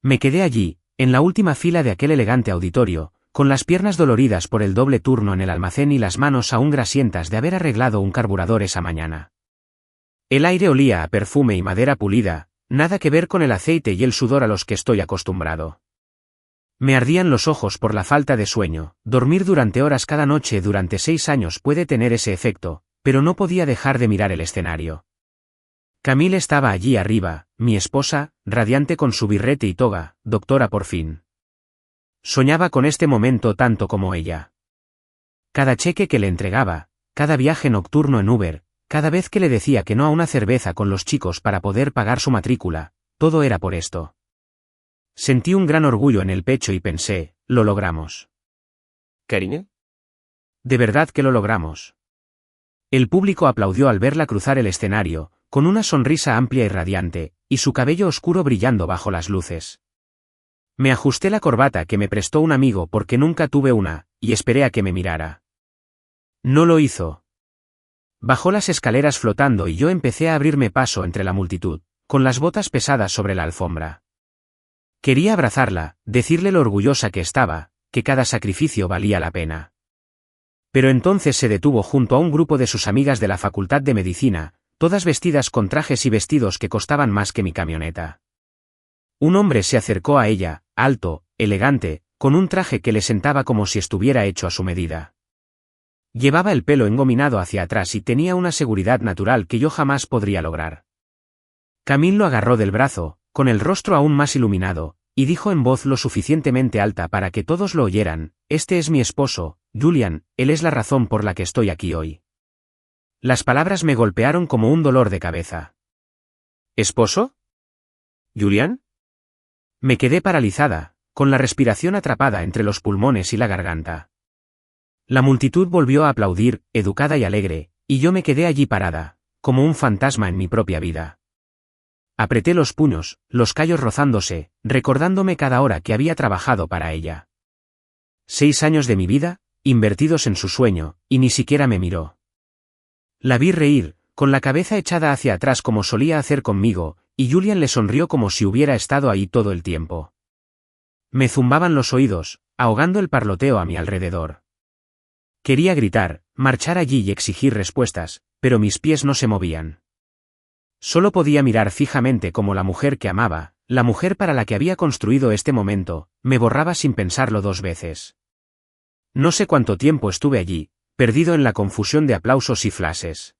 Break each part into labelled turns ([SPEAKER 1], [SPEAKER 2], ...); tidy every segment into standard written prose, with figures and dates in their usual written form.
[SPEAKER 1] Me quedé allí, en la última fila de aquel elegante auditorio, con las piernas doloridas por el doble turno en el almacén y las manos aún grasientas de haber arreglado un carburador esa mañana. El aire olía a perfume y madera pulida, nada que ver con el aceite y el sudor a los que estoy acostumbrado. Me ardían los ojos por la falta de sueño. Dormir durante horas cada noche durante 6 años puede tener ese efecto, pero no podía dejar de mirar el escenario. Camille estaba allí arriba, mi esposa, radiante con su birrete y toga, doctora por fin. Soñaba con este momento tanto como ella. Cada cheque que le entregaba, cada viaje nocturno en Uber, cada vez que le decía que no a una cerveza con los chicos para poder pagar su matrícula, todo era por esto. Sentí un gran orgullo en el pecho y pensé, lo logramos.
[SPEAKER 2] ¿Karine?
[SPEAKER 1] De verdad que lo logramos. El público aplaudió al verla cruzar el escenario, con una sonrisa amplia y radiante, y su cabello oscuro brillando bajo las luces. Me ajusté la corbata que me prestó un amigo porque nunca tuve una, y esperé a que me mirara. No lo hizo. Bajó las escaleras flotando y yo empecé a abrirme paso entre la multitud, con las botas pesadas sobre la alfombra. Quería abrazarla, decirle lo orgullosa que estaba, que cada sacrificio valía la pena. Pero entonces se detuvo junto a un grupo de sus amigas de la Facultad de Medicina, todas vestidas con trajes y vestidos que costaban más que mi camioneta. Un hombre se acercó a ella, alto, elegante, con un traje que le sentaba como si estuviera hecho a su medida. Llevaba el pelo engominado hacia atrás y tenía una seguridad natural que yo jamás podría lograr. Camille lo agarró del brazo, con el rostro aún más iluminado, y dijo en voz lo suficientemente alta para que todos lo oyeran: «Este es mi esposo, Julian, él es la razón por la que estoy aquí hoy». Las palabras me golpearon como un dolor de cabeza. ¿Esposo? ¿Julian? Me quedé paralizada, con la respiración atrapada entre los pulmones y la garganta. La multitud volvió a aplaudir, educada y alegre, y yo me quedé allí parada, como un fantasma en mi propia vida. Apreté los puños, los callos rozándose, recordándome cada hora que había trabajado para ella. 6 años de mi vida, invertidos en su sueño, y ni siquiera me miró. La vi reír, con la cabeza echada hacia atrás como solía hacer conmigo, y Julian le sonrió como si hubiera estado ahí todo el tiempo. Me zumbaban los oídos, ahogando el parloteo a mi alrededor. Quería gritar, marchar allí y exigir respuestas, pero mis pies no se movían. Solo podía mirar fijamente como la mujer que amaba, la mujer para la que había construido este momento, me borraba sin pensarlo 2 veces. No sé cuánto tiempo estuve allí, perdido en la confusión de aplausos y flashes.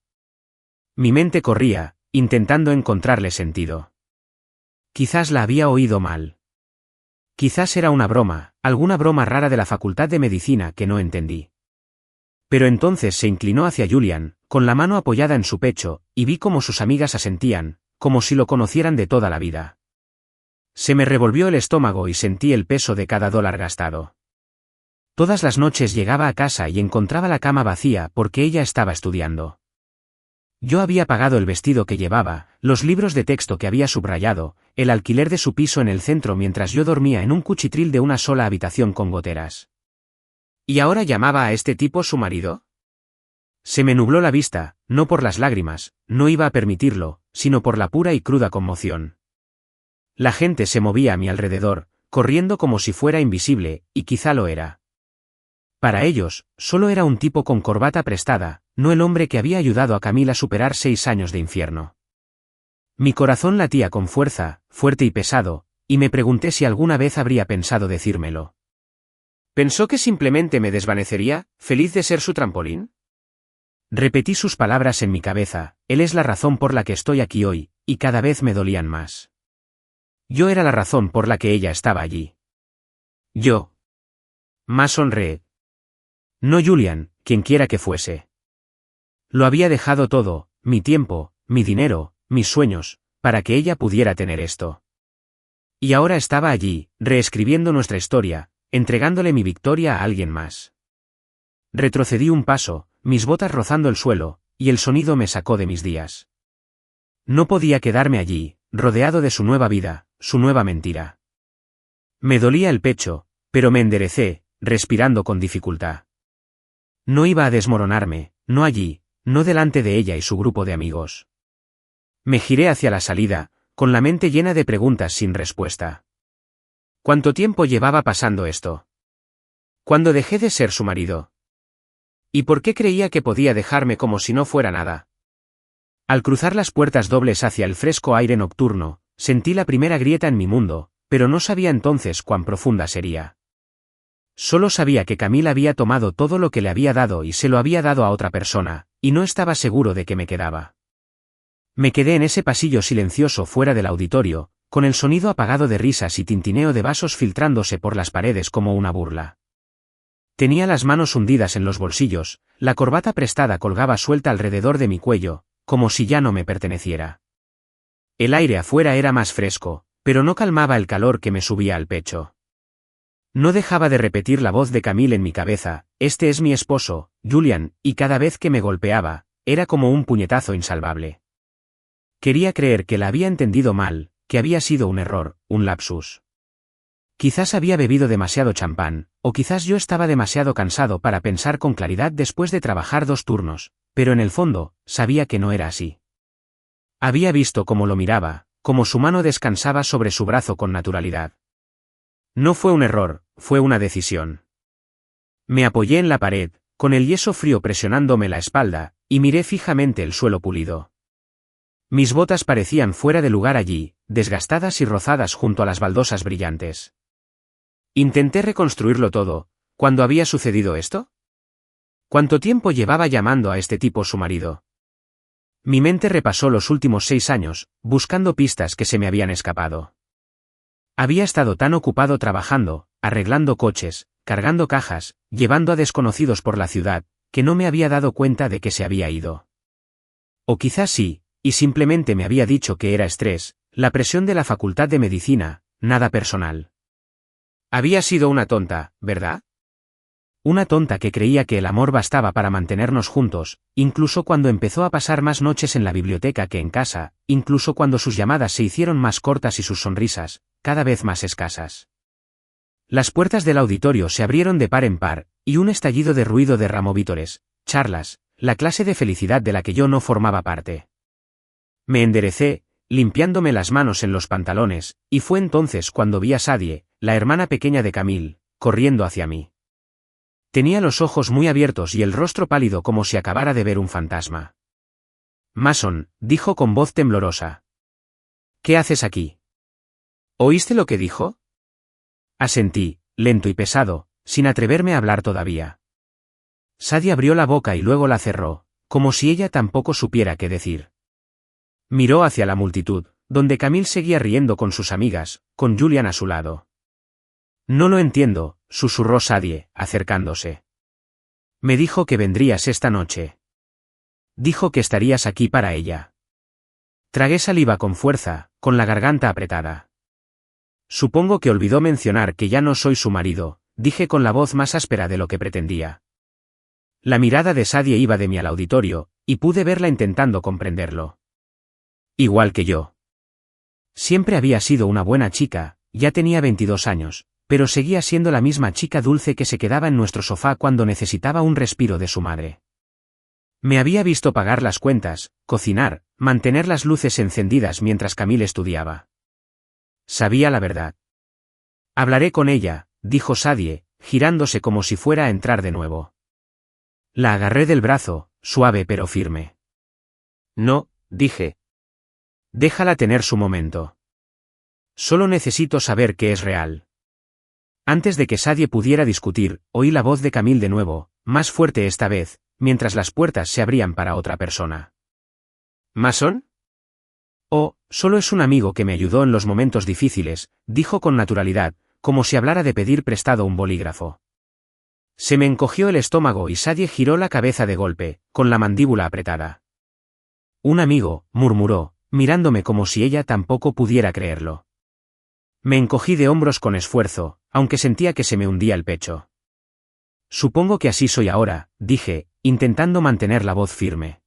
[SPEAKER 1] Mi mente corría, intentando encontrarle sentido. Quizás la había oído mal. Quizás era una broma, alguna broma rara de la Facultad de Medicina que no entendí. Pero entonces se inclinó hacia Julian, con la mano apoyada en su pecho, y vi cómo sus amigas asentían, como si lo conocieran de toda la vida. Se me revolvió el estómago y sentí el peso de cada dólar gastado. Todas las noches llegaba a casa y encontraba la cama vacía porque ella estaba estudiando. Yo había pagado el vestido que llevaba, los libros de texto que había subrayado, el alquiler de su piso en el centro mientras yo dormía en un cuchitril de una sola habitación con goteras. ¿Y ahora llamaba a este tipo su marido? Se me nubló la vista, no por las lágrimas, no iba a permitirlo, sino por la pura y cruda conmoción. La gente se movía a mi alrededor, corriendo como si fuera invisible, y quizá lo era. Para ellos, solo era un tipo con corbata prestada, no el hombre que había ayudado a Camille a superar 6 años de infierno. Mi corazón latía con fuerza, fuerte y pesado, y me pregunté si alguna vez habría pensado decírmelo. ¿Pensó que simplemente me desvanecería, feliz de ser su trampolín? Repetí sus palabras en mi cabeza: él es la razón por la que estoy aquí hoy, y cada vez me dolían más. Yo era la razón por la que ella estaba allí. Yo. Más sonreí. No Julian, quien quiera que fuese. Lo había dejado todo, mi tiempo, mi dinero, mis sueños, para que ella pudiera tener esto. Y ahora estaba allí, reescribiendo nuestra historia, entregándole mi victoria a alguien más. Retrocedí un paso, mis botas rozando el suelo, y el sonido me sacó de mis días. No podía quedarme allí, rodeado de su nueva vida, su nueva mentira. Me dolía el pecho, pero me enderecé, respirando con dificultad. No iba a desmoronarme, no allí, no delante de ella y su grupo de amigos. Me giré hacia la salida, con la mente llena de preguntas sin respuesta. ¿Cuánto tiempo llevaba pasando esto? ¿Cuándo dejé de ser su marido? ¿Y por qué creía que podía dejarme como si no fuera nada? Al cruzar las puertas dobles hacia el fresco aire nocturno, sentí la primera grieta en mi mundo, pero no sabía entonces cuán profunda sería. Solo sabía que Camille había tomado todo lo que le había dado y se lo había dado a otra persona, y no estaba seguro de que me quedaba. Me quedé en ese pasillo silencioso fuera del auditorio, con el sonido apagado de risas y tintineo de vasos filtrándose por las paredes como una burla. Tenía las manos hundidas en los bolsillos, la corbata prestada colgaba suelta alrededor de mi cuello, como si ya no me perteneciera. El aire afuera era más fresco, pero no calmaba el calor que me subía al pecho. No dejaba de repetir la voz de Camille en mi cabeza: este es mi esposo, Julian, y cada vez que me golpeaba, era como un puñetazo insalvable. Quería creer que la había entendido mal, que había sido un error, un lapsus. Quizás había bebido demasiado champán, o quizás yo estaba demasiado cansado para pensar con claridad después de trabajar 2 turnos, pero en el fondo, sabía que no era así. Había visto cómo lo miraba, cómo su mano descansaba sobre su brazo con naturalidad. No fue un error, fue una decisión. Me apoyé en la pared, con el yeso frío presionándome la espalda, y miré fijamente el suelo pulido. Mis botas parecían fuera de lugar allí, desgastadas y rozadas junto a las baldosas brillantes. Intenté reconstruirlo todo. ¿Cuándo había sucedido esto? ¿Cuánto tiempo llevaba llamando a este tipo su marido? Mi mente repasó los últimos 6 años, buscando pistas que se me habían escapado. Había estado tan ocupado trabajando, arreglando coches, cargando cajas, llevando a desconocidos por la ciudad, que no me había dado cuenta de que se había ido. O quizás sí, y simplemente me había dicho que era estrés, la presión de la facultad de medicina, nada personal. Había sido una tonta, ¿verdad? Una tonta que creía que el amor bastaba para mantenernos juntos, incluso cuando empezó a pasar más noches en la biblioteca que en casa, incluso cuando sus llamadas se hicieron más cortas y sus sonrisas, cada vez más escasas. Las puertas del auditorio se abrieron de par en par, y un estallido de ruido derramó vítores, charlas, la clase de felicidad de la que yo no formaba parte. Me enderecé, limpiándome las manos en los pantalones, y fue entonces cuando vi a Sadie, la hermana pequeña de Camille, corriendo hacia mí. Tenía los ojos muy abiertos y el rostro pálido como si acabara de ver un fantasma. Mason, dijo con voz temblorosa. ¿Qué haces aquí? ¿Oíste lo que dijo? Asentí, lento y pesado, sin atreverme a hablar todavía. Sadie abrió la boca y luego la cerró, como si ella tampoco supiera qué decir. Miró hacia la multitud, donde Camille seguía riendo con sus amigas, con Julian a su lado. No lo entiendo, susurró Sadie, acercándose. Me dijo que vendrías esta noche. Dijo que estarías aquí para ella. Tragué saliva con fuerza, con la garganta apretada. Supongo que olvidó mencionar que ya no soy su marido, dije con la voz más áspera de lo que pretendía. La mirada de Sadie iba de mí al auditorio, y pude verla intentando comprenderlo. Igual que yo. Siempre había sido una buena chica, ya tenía 22 años, pero seguía siendo la misma chica dulce que se quedaba en nuestro sofá cuando necesitaba un respiro de su madre. Me había visto pagar las cuentas, cocinar, mantener las luces encendidas mientras Camille estudiaba. Sabía la verdad. Hablaré con ella, dijo Sadie, girándose como si fuera a entrar de nuevo. La agarré del brazo, suave pero firme. No, dije. Déjala tener su momento. Solo necesito saber qué es real. Antes de que Sadie pudiera discutir, oí la voz de Camille de nuevo, más fuerte esta vez, mientras las puertas se abrían para otra persona. ¿Mason? Oh, solo es un amigo que me ayudó en los momentos difíciles, dijo con naturalidad, como si hablara de pedir prestado un bolígrafo. Se me encogió el estómago y Sadie giró la cabeza de golpe, con la mandíbula apretada. Un amigo, murmuró, mirándome como si ella tampoco pudiera creerlo. Me encogí de hombros con esfuerzo, aunque sentía que se me hundía el pecho. Supongo que así soy ahora, dije, intentando mantener la voz firme.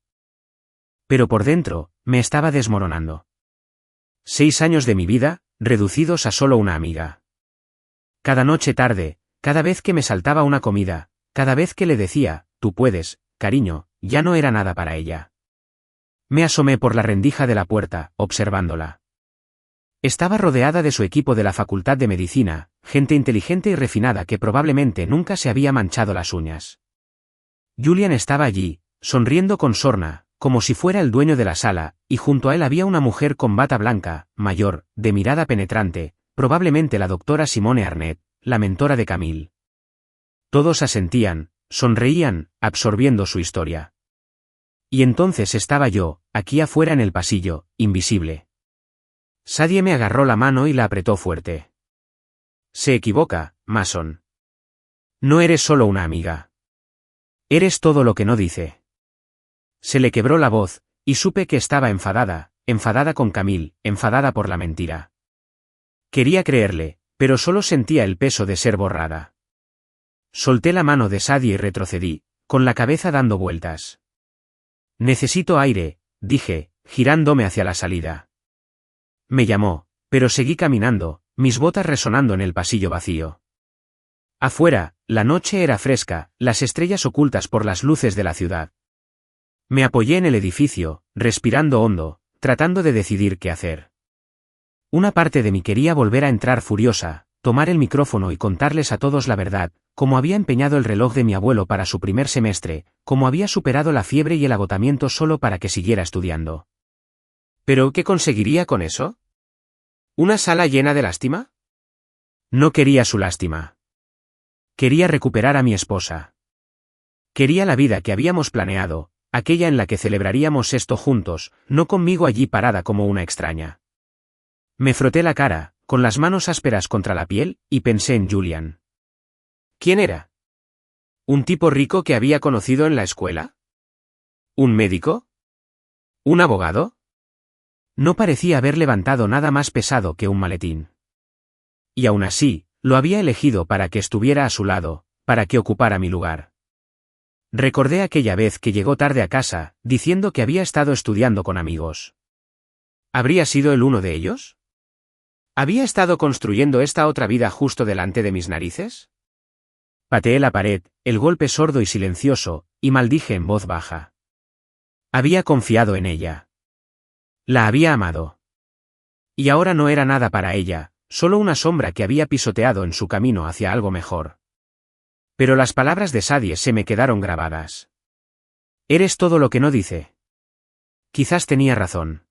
[SPEAKER 1] Pero por dentro, me estaba desmoronando. 6 años de mi vida, reducidos a solo una amiga. Cada noche tarde, cada vez que me saltaba una comida, cada vez que le decía, tú puedes, cariño, ya no era nada para ella. Me asomé por la rendija de la puerta, observándola. Estaba rodeada de su equipo de la Facultad de Medicina, gente inteligente y refinada que probablemente nunca se había manchado las uñas. Julian estaba allí, sonriendo con sorna, como si fuera el dueño de la sala, y junto a él había una mujer con bata blanca, mayor, de mirada penetrante, probablemente la doctora Simone Arnett, la mentora de Camille. Todos asentían, sonreían, absorbiendo su historia. Y entonces estaba yo, aquí afuera en el pasillo, invisible. Sadie me agarró la mano y la apretó fuerte. Se equivoca, Mason. No eres solo una amiga. Eres todo lo que no dice. Se le quebró la voz, y supe que estaba enfadada con Camille, enfadada por la mentira. Quería creerle, pero solo sentía el peso de ser borrada. Solté la mano de Sadie y retrocedí, con la cabeza dando vueltas. Necesito aire, dije, girándome hacia la salida. Me llamó, pero seguí caminando, mis botas resonando en el pasillo vacío. Afuera, la noche era fresca, las estrellas ocultas por las luces de la ciudad. Me apoyé en el edificio, respirando hondo, tratando de decidir qué hacer. Una parte de mí quería volver a entrar furiosa, tomar el micrófono y contarles a todos la verdad, como había empeñado el reloj de mi abuelo para su primer semestre, como había superado la fiebre y el agotamiento solo para que siguiera estudiando. ¿Pero qué conseguiría con eso? ¿Una sala llena de lástima? No quería su lástima. Quería recuperar a mi esposa. Quería la vida que habíamos planeado, aquella en la que celebraríamos esto juntos, no conmigo allí parada como una extraña. Me froté la cara, con las manos ásperas contra la piel, y pensé en Julian. ¿Quién era? ¿Un tipo rico que había conocido en la escuela? ¿Un médico? ¿Un abogado? No parecía haber levantado nada más pesado que un maletín. Y aún así, lo había elegido para que estuviera a su lado, para que ocupara mi lugar. Recordé aquella vez que llegó tarde a casa, diciendo que había estado estudiando con amigos. ¿Habría sido él uno de ellos? ¿Había estado construyendo esta otra vida justo delante de mis narices? Pateé la pared, el golpe sordo y silencioso, y maldije en voz baja. Había confiado en ella. La había amado. Y ahora no era nada para ella, solo una sombra que había pisoteado en su camino hacia algo mejor. Pero las palabras de Sadie se me quedaron grabadas. Eres todo lo que no dice. Quizás tenía razón.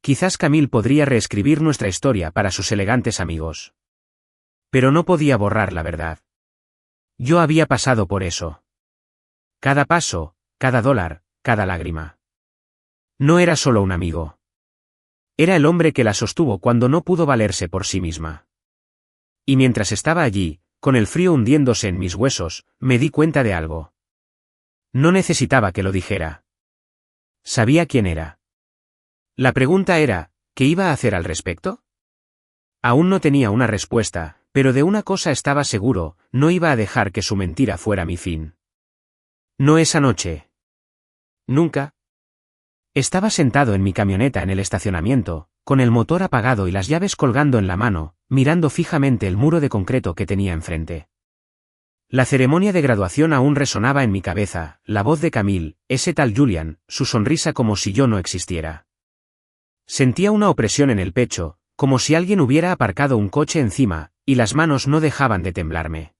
[SPEAKER 1] Quizás Camille podría reescribir nuestra historia para sus elegantes amigos. Pero no podía borrar la verdad. Yo había pasado por eso. Cada paso, cada dólar, cada lágrima. No era solo un amigo. Era el hombre que la sostuvo cuando no pudo valerse por sí misma. Y mientras estaba allí, con el frío hundiéndose en mis huesos, me di cuenta de algo. No necesitaba que lo dijera. Sabía quién era. La pregunta era, ¿qué iba a hacer al respecto? Aún no tenía una respuesta, pero de una cosa estaba seguro, no iba a dejar que su mentira fuera mi fin. No esa noche. Nunca. Estaba sentado en mi camioneta en el estacionamiento, con el motor apagado y las llaves colgando en la mano, mirando fijamente el muro de concreto que tenía enfrente. La ceremonia de graduación aún resonaba en mi cabeza, la voz de Camille, ese tal Julian, su sonrisa como si yo no existiera. Sentía una opresión en el pecho, como si alguien hubiera aparcado un coche encima, y las manos no dejaban de temblarme.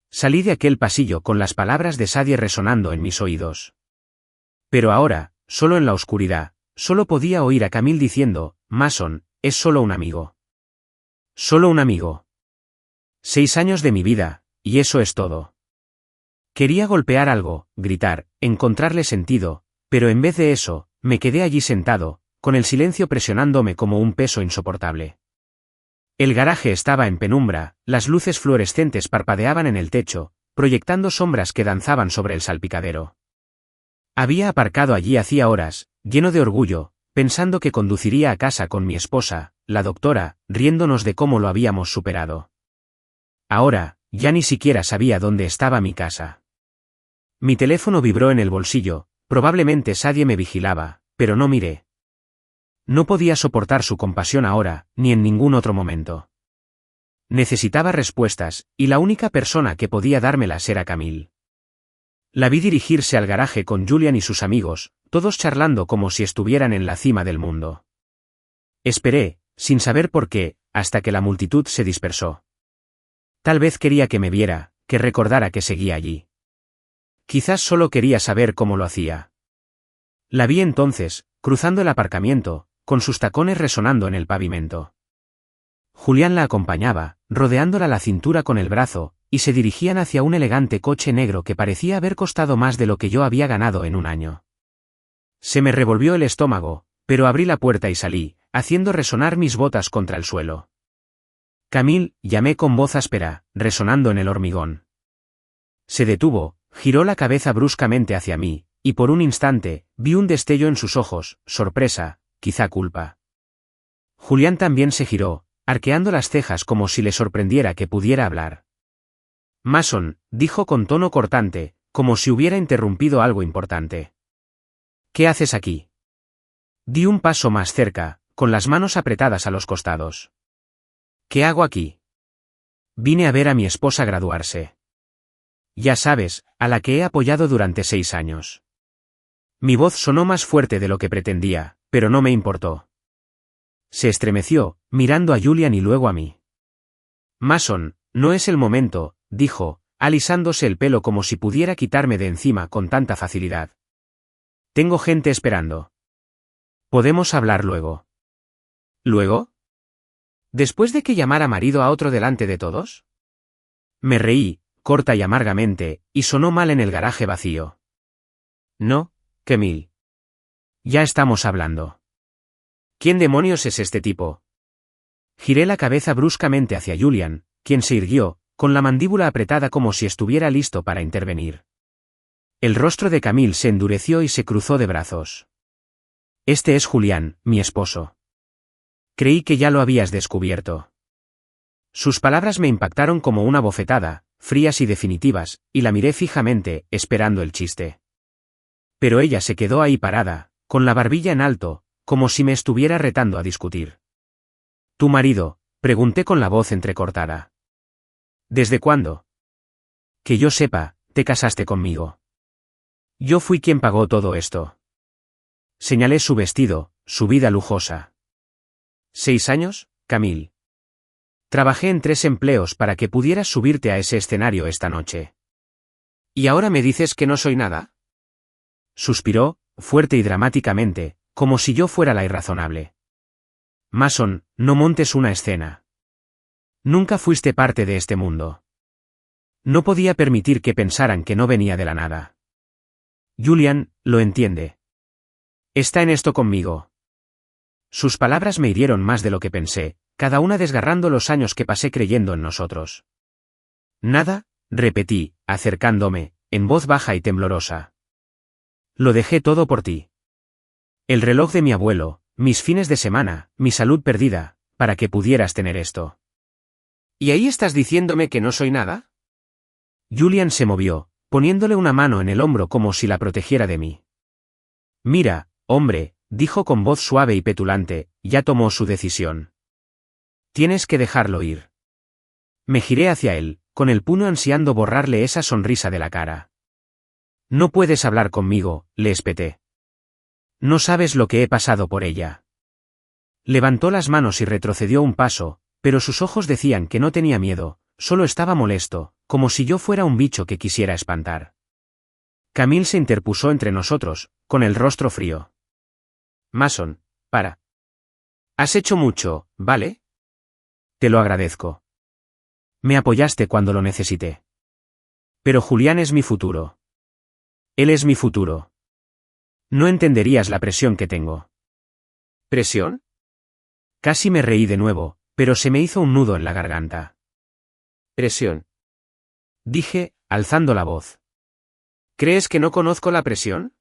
[SPEAKER 1] Salí de aquel pasillo con las palabras de Sadie resonando en mis oídos. Pero ahora, solo en la oscuridad, solo podía oír a Camille diciendo, Mason, es solo un amigo. Solo un amigo. 6 años de mi vida, y eso es todo. Quería golpear algo, gritar, encontrarle sentido, pero en vez de eso, me quedé allí sentado, con el silencio presionándome como un peso insoportable. El garaje estaba en penumbra, las luces fluorescentes parpadeaban en el techo, proyectando sombras que danzaban sobre el salpicadero. Había aparcado allí hacía horas, lleno de orgullo, pensando que conduciría a casa con mi esposa, la doctora, riéndonos de cómo lo habíamos superado. Ahora, ya ni siquiera sabía dónde estaba mi casa. Mi teléfono vibró en el bolsillo, probablemente Sadie me vigilaba, pero no miré. No podía soportar su compasión ahora, ni en ningún otro momento. Necesitaba respuestas, y la única persona que podía dármelas era Camille. La vi dirigirse al garaje con Julian y sus amigos, todos charlando como si estuvieran en la cima del mundo. Esperé, sin saber por qué, hasta que la multitud se dispersó. Tal vez quería que me viera, que recordara que seguía allí. Quizás solo quería saber cómo lo hacía. La vi entonces, cruzando el aparcamiento, con sus tacones resonando en el pavimento. Julián la acompañaba, rodeándola la cintura con el brazo, y se dirigían hacia un elegante coche negro que parecía haber costado más de lo que yo había ganado en un año. Se me revolvió el estómago, pero abrí la puerta y salí, haciendo resonar mis botas contra el suelo. Camille, llamé con voz áspera, resonando en el hormigón. Se detuvo, giró la cabeza bruscamente hacia mí, y por un instante, vi un destello en sus ojos, sorpresa, quizá culpa. Julián también se giró, arqueando las cejas como si le sorprendiera que pudiera hablar. Mason, dijo con tono cortante, como si hubiera interrumpido algo importante. ¿Qué haces aquí? Di un paso más cerca, con las manos apretadas a los costados. ¿Qué hago aquí? Vine a ver a mi esposa graduarse. Ya sabes, a la que he apoyado durante 6 años. Mi voz sonó más fuerte de lo que pretendía, pero no me importó. Se estremeció, mirando a Julian y luego a mí. Mason, no es el momento, dijo, alisándose el pelo como si pudiera quitarme de encima con tanta facilidad. Tengo gente esperando. Podemos hablar luego. ¿Luego? ¿Después de que llamara marido a otro delante de todos? Me reí, corta y amargamente, y sonó mal en el garaje vacío. No, Camille. Ya estamos hablando. ¿Quién demonios es este tipo? Giré la cabeza bruscamente hacia Julian, quien se irguió, con la mandíbula apretada como si estuviera listo para intervenir. El rostro de Camille se endureció y se cruzó de brazos. Este es Julián, mi esposo. Creí que ya lo habías descubierto. Sus palabras me impactaron como una bofetada, frías y definitivas, y la miré fijamente, esperando el chiste. Pero ella se quedó ahí parada, con la barbilla en alto, como si me estuviera retando a discutir. ¿Tu marido? Pregunté con la voz entrecortada. ¿Desde cuándo? Que yo sepa, te casaste conmigo. Yo fui quien pagó todo esto. Señalé su vestido, su vida lujosa. 6 años, Camille. Trabajé en 3 empleos para que pudieras subirte a ese escenario esta noche. ¿Y ahora me dices que no soy nada? Suspiró, fuerte y dramáticamente, como si yo fuera la irrazonable. Mason, no montes una escena. Nunca fuiste parte de este mundo. No podía permitir que pensaran que no venía de la nada. Julian, lo entiende. Está en esto conmigo. Sus palabras me hirieron más de lo que pensé, cada una desgarrando los años que pasé creyendo en nosotros. Nada, repetí, acercándome, en voz baja y temblorosa. Lo dejé todo por ti. El reloj de mi abuelo, mis fines de semana, mi salud perdida, para que pudieras tener esto. ¿Y ahí estás diciéndome que no soy nada? Julian se movió, poniéndole una mano en el hombro como si la protegiera de mí. Mira, hombre, dijo con voz suave y petulante, ya tomó su decisión. Tienes que dejarlo ir. Me giré hacia él, con el puño ansiando borrarle esa sonrisa de la cara. No puedes hablar conmigo, le espeté. No sabes lo que he pasado por ella. Levantó las manos y retrocedió un paso, pero sus ojos decían que no tenía miedo, solo estaba molesto, como si yo fuera un bicho que quisiera espantar. Camille se interpuso entre nosotros, con el rostro frío. Mason, para. Has hecho mucho, ¿vale? Te lo agradezco. Me apoyaste cuando lo necesité. Pero Julián es mi futuro. Él es mi futuro. No entenderías la presión que tengo. ¿Presión? Casi me reí de nuevo, pero se me hizo un nudo en la garganta. Presión. Dije, alzando la voz. ¿Crees que no conozco la presión?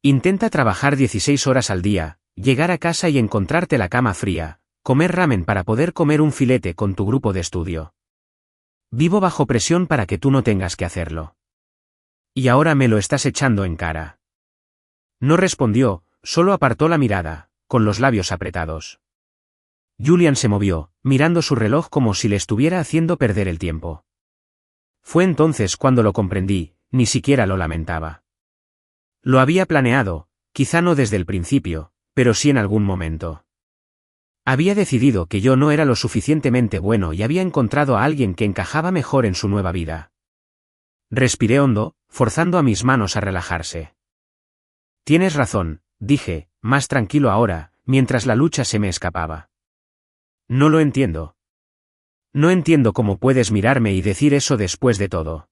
[SPEAKER 1] Intenta trabajar 16 horas al día, llegar a casa y encontrarte la cama fría, comer ramen para poder comer un filete con tu grupo de estudio. Vivo bajo presión para que tú no tengas que hacerlo. Y ahora me lo estás echando en cara. No respondió, solo apartó la mirada, con los labios apretados. Julian se movió, mirando su reloj como si le estuviera haciendo perder el tiempo. Fue entonces cuando lo comprendí, ni siquiera lo lamentaba. Lo había planeado, quizá no desde el principio, pero sí en algún momento. Había decidido que yo no era lo suficientemente bueno y había encontrado a alguien que encajaba mejor en su nueva vida. Respiré hondo, forzando a mis manos a relajarse. Tienes razón, dije, más tranquilo ahora, mientras la lucha se me escapaba. No lo entiendo. No entiendo cómo puedes mirarme y decir eso después de todo.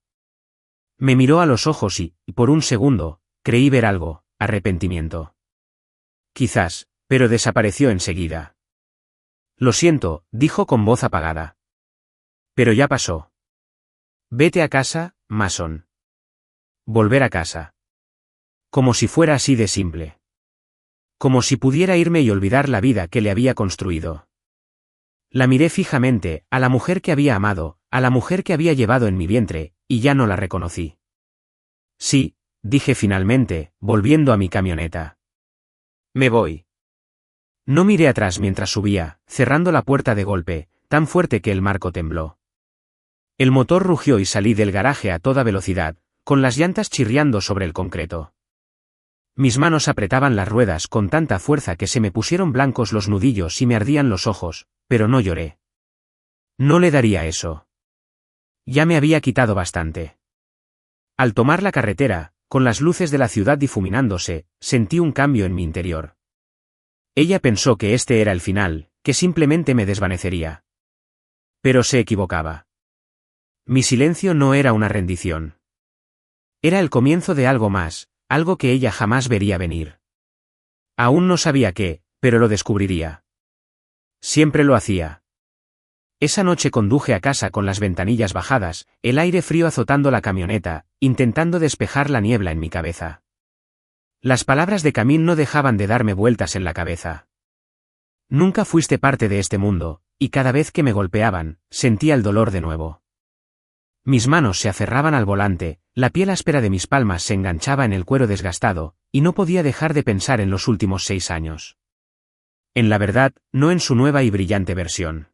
[SPEAKER 1] Me miró a los ojos y, por un segundo, creí ver algo, arrepentimiento. Quizás, pero desapareció enseguida. Lo siento, dijo con voz apagada. Pero ya pasó. Vete a casa, Mason. Volver a casa. Como si fuera así de simple. Como si pudiera irme y olvidar la vida que le había construido. La miré fijamente, a la mujer que había amado, a la mujer que había llevado en mi vientre, y ya no la reconocí. Sí, dije finalmente, volviendo a mi camioneta. Me voy. No miré atrás mientras subía, cerrando la puerta de golpe, tan fuerte que el marco tembló. El motor rugió y salí del garaje a toda velocidad, con las llantas chirriando sobre el concreto. Mis manos apretaban las ruedas con tanta fuerza que se me pusieron blancos los nudillos y me ardían los ojos, pero no lloré. No le daría eso. Ya me había quitado bastante. Al tomar la carretera, con las luces de la ciudad difuminándose, sentí un cambio en mi interior. Ella pensó que este era el final, que simplemente me desvanecería. Pero se equivocaba. Mi silencio no era una rendición. Era el comienzo de algo más, algo que ella jamás vería venir. Aún no sabía qué, pero lo descubriría. Siempre lo hacía. Esa noche conduje a casa con las ventanillas bajadas, el aire frío azotando la camioneta, intentando despejar la niebla en mi cabeza. Las palabras de Camille no dejaban de darme vueltas en la cabeza. Nunca fuiste parte de este mundo, y cada vez que me golpeaban, sentía el dolor de nuevo. Mis manos se aferraban al volante, la piel áspera de mis palmas se enganchaba en el cuero desgastado, y no podía dejar de pensar en los últimos 6 años. En la verdad, no en su nueva y brillante versión.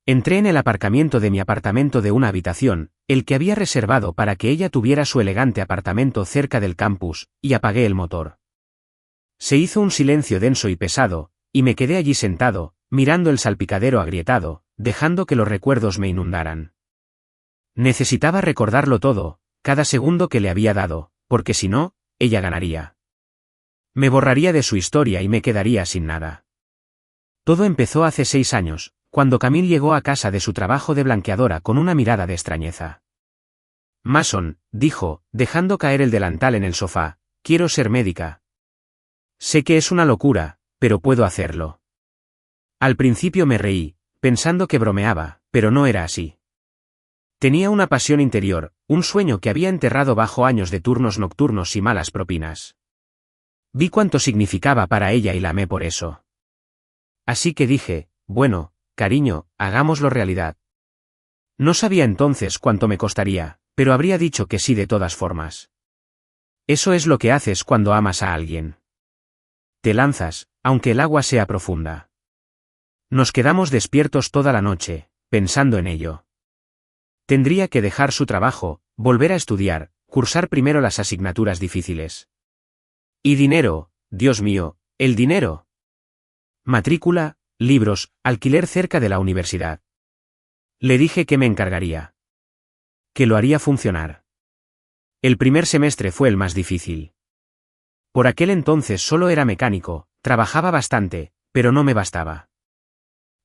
[SPEAKER 1] Entré en el aparcamiento de mi apartamento de una habitación, el que había reservado para que ella tuviera su elegante apartamento cerca del campus, y apagué el motor. Se hizo un silencio denso y pesado, y me quedé allí sentado, mirando el salpicadero agrietado, dejando que los recuerdos me inundaran. Necesitaba recordarlo todo, cada segundo que le había dado, porque si no, ella ganaría. Me borraría de su historia y me quedaría sin nada. Todo empezó hace 6 años, cuando Camille llegó a casa de su trabajo de blanqueadora con una mirada de extrañeza. Mason, dijo, dejando caer el delantal en el sofá, quiero ser médica. Sé que es una locura, pero puedo hacerlo. Al principio me reí, pensando que bromeaba, pero no era así. Tenía una pasión interior, un sueño que había enterrado bajo años de turnos nocturnos y malas propinas. Vi cuánto significaba para ella y la amé por eso. Así que dije, bueno, cariño, hagámoslo realidad. No sabía entonces cuánto me costaría, pero habría dicho que sí de todas formas. Eso es lo que haces cuando amas a alguien. Te lanzas, aunque el agua sea profunda. Nos quedamos despiertos toda la noche, pensando en ello. Tendría que dejar su trabajo, volver a estudiar, cursar primero las asignaturas difíciles. Y dinero, Dios mío, el dinero. Matrícula, libros, alquiler cerca de la universidad. Le dije que me encargaría. Que lo haría funcionar. El primer semestre fue el más difícil. Por aquel entonces solo era mecánico, trabajaba bastante, pero no me bastaba.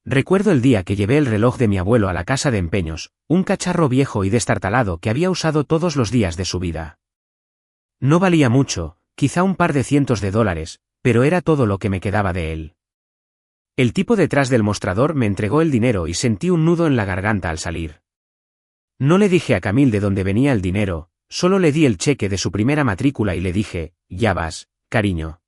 [SPEAKER 1] Recuerdo el día que llevé el reloj de mi abuelo a la casa de empeños, un cacharro viejo y destartalado que había usado todos los días de su vida. No valía mucho, quizá un par de cientos de dólares, pero era todo lo que me quedaba de él. El tipo detrás del mostrador me entregó el dinero y sentí un nudo en la garganta al salir. No le dije a Camille de dónde venía el dinero, solo le di el cheque de su primera matrícula y le dije, ya vas, cariño.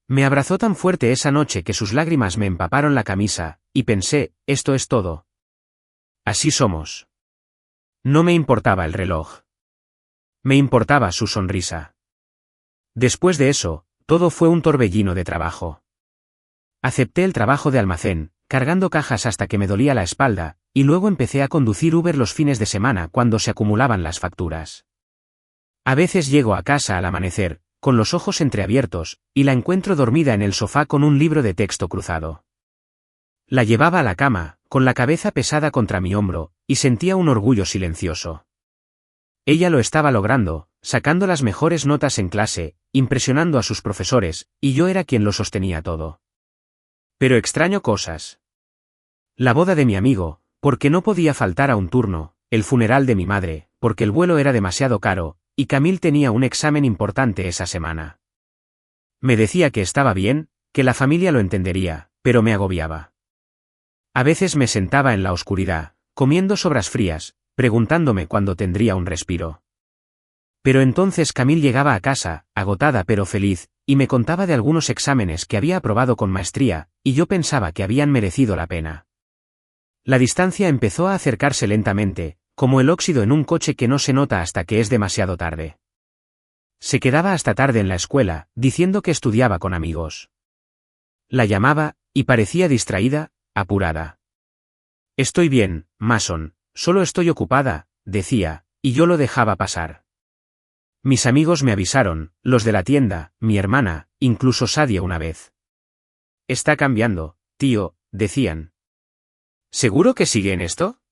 [SPEAKER 1] Me abrazó tan fuerte esa noche que sus lágrimas me empaparon la camisa, y pensé, esto es todo. Así somos. No me importaba el reloj. Me importaba su sonrisa. Después de eso, todo fue un torbellino de trabajo. Acepté el trabajo de almacén, cargando cajas hasta que me dolía la espalda, y luego empecé a conducir Uber los fines de semana cuando se acumulaban las facturas. A veces llego a casa al amanecer, con los ojos entreabiertos, y la encuentro dormida en el sofá con un libro de texto cruzado. La llevaba a la cama, con la cabeza pesada contra mi hombro, y sentía un orgullo silencioso. Ella lo estaba logrando, sacando las mejores notas en clase, impresionando a sus profesores, y yo era quien lo sostenía todo. Pero extraño cosas. La boda de mi amigo, porque no podía faltar a un turno, el funeral de mi madre, porque el vuelo era demasiado caro, y Camille tenía un examen importante esa semana. Me decía que estaba bien, que la familia lo entendería, pero me agobiaba. A veces me sentaba en la oscuridad, comiendo sobras frías, preguntándome cuándo tendría un respiro. Pero entonces Camille llegaba a casa, agotada pero feliz, y me contaba de algunos exámenes que había aprobado con maestría, y yo pensaba que habían merecido la pena. La distancia empezó a acercarse lentamente, como el óxido en un coche que no se nota hasta que es demasiado tarde. Se quedaba hasta tarde en la escuela, diciendo que estudiaba con amigos. La llamaba, y parecía distraída, apurada. Estoy bien, Mason, solo estoy ocupada, decía, y yo lo dejaba pasar. Mis amigos me avisaron, los de la tienda, mi hermana, incluso Sadia una vez. Está cambiando, tío, decían. ¿Seguro que sigue en esto?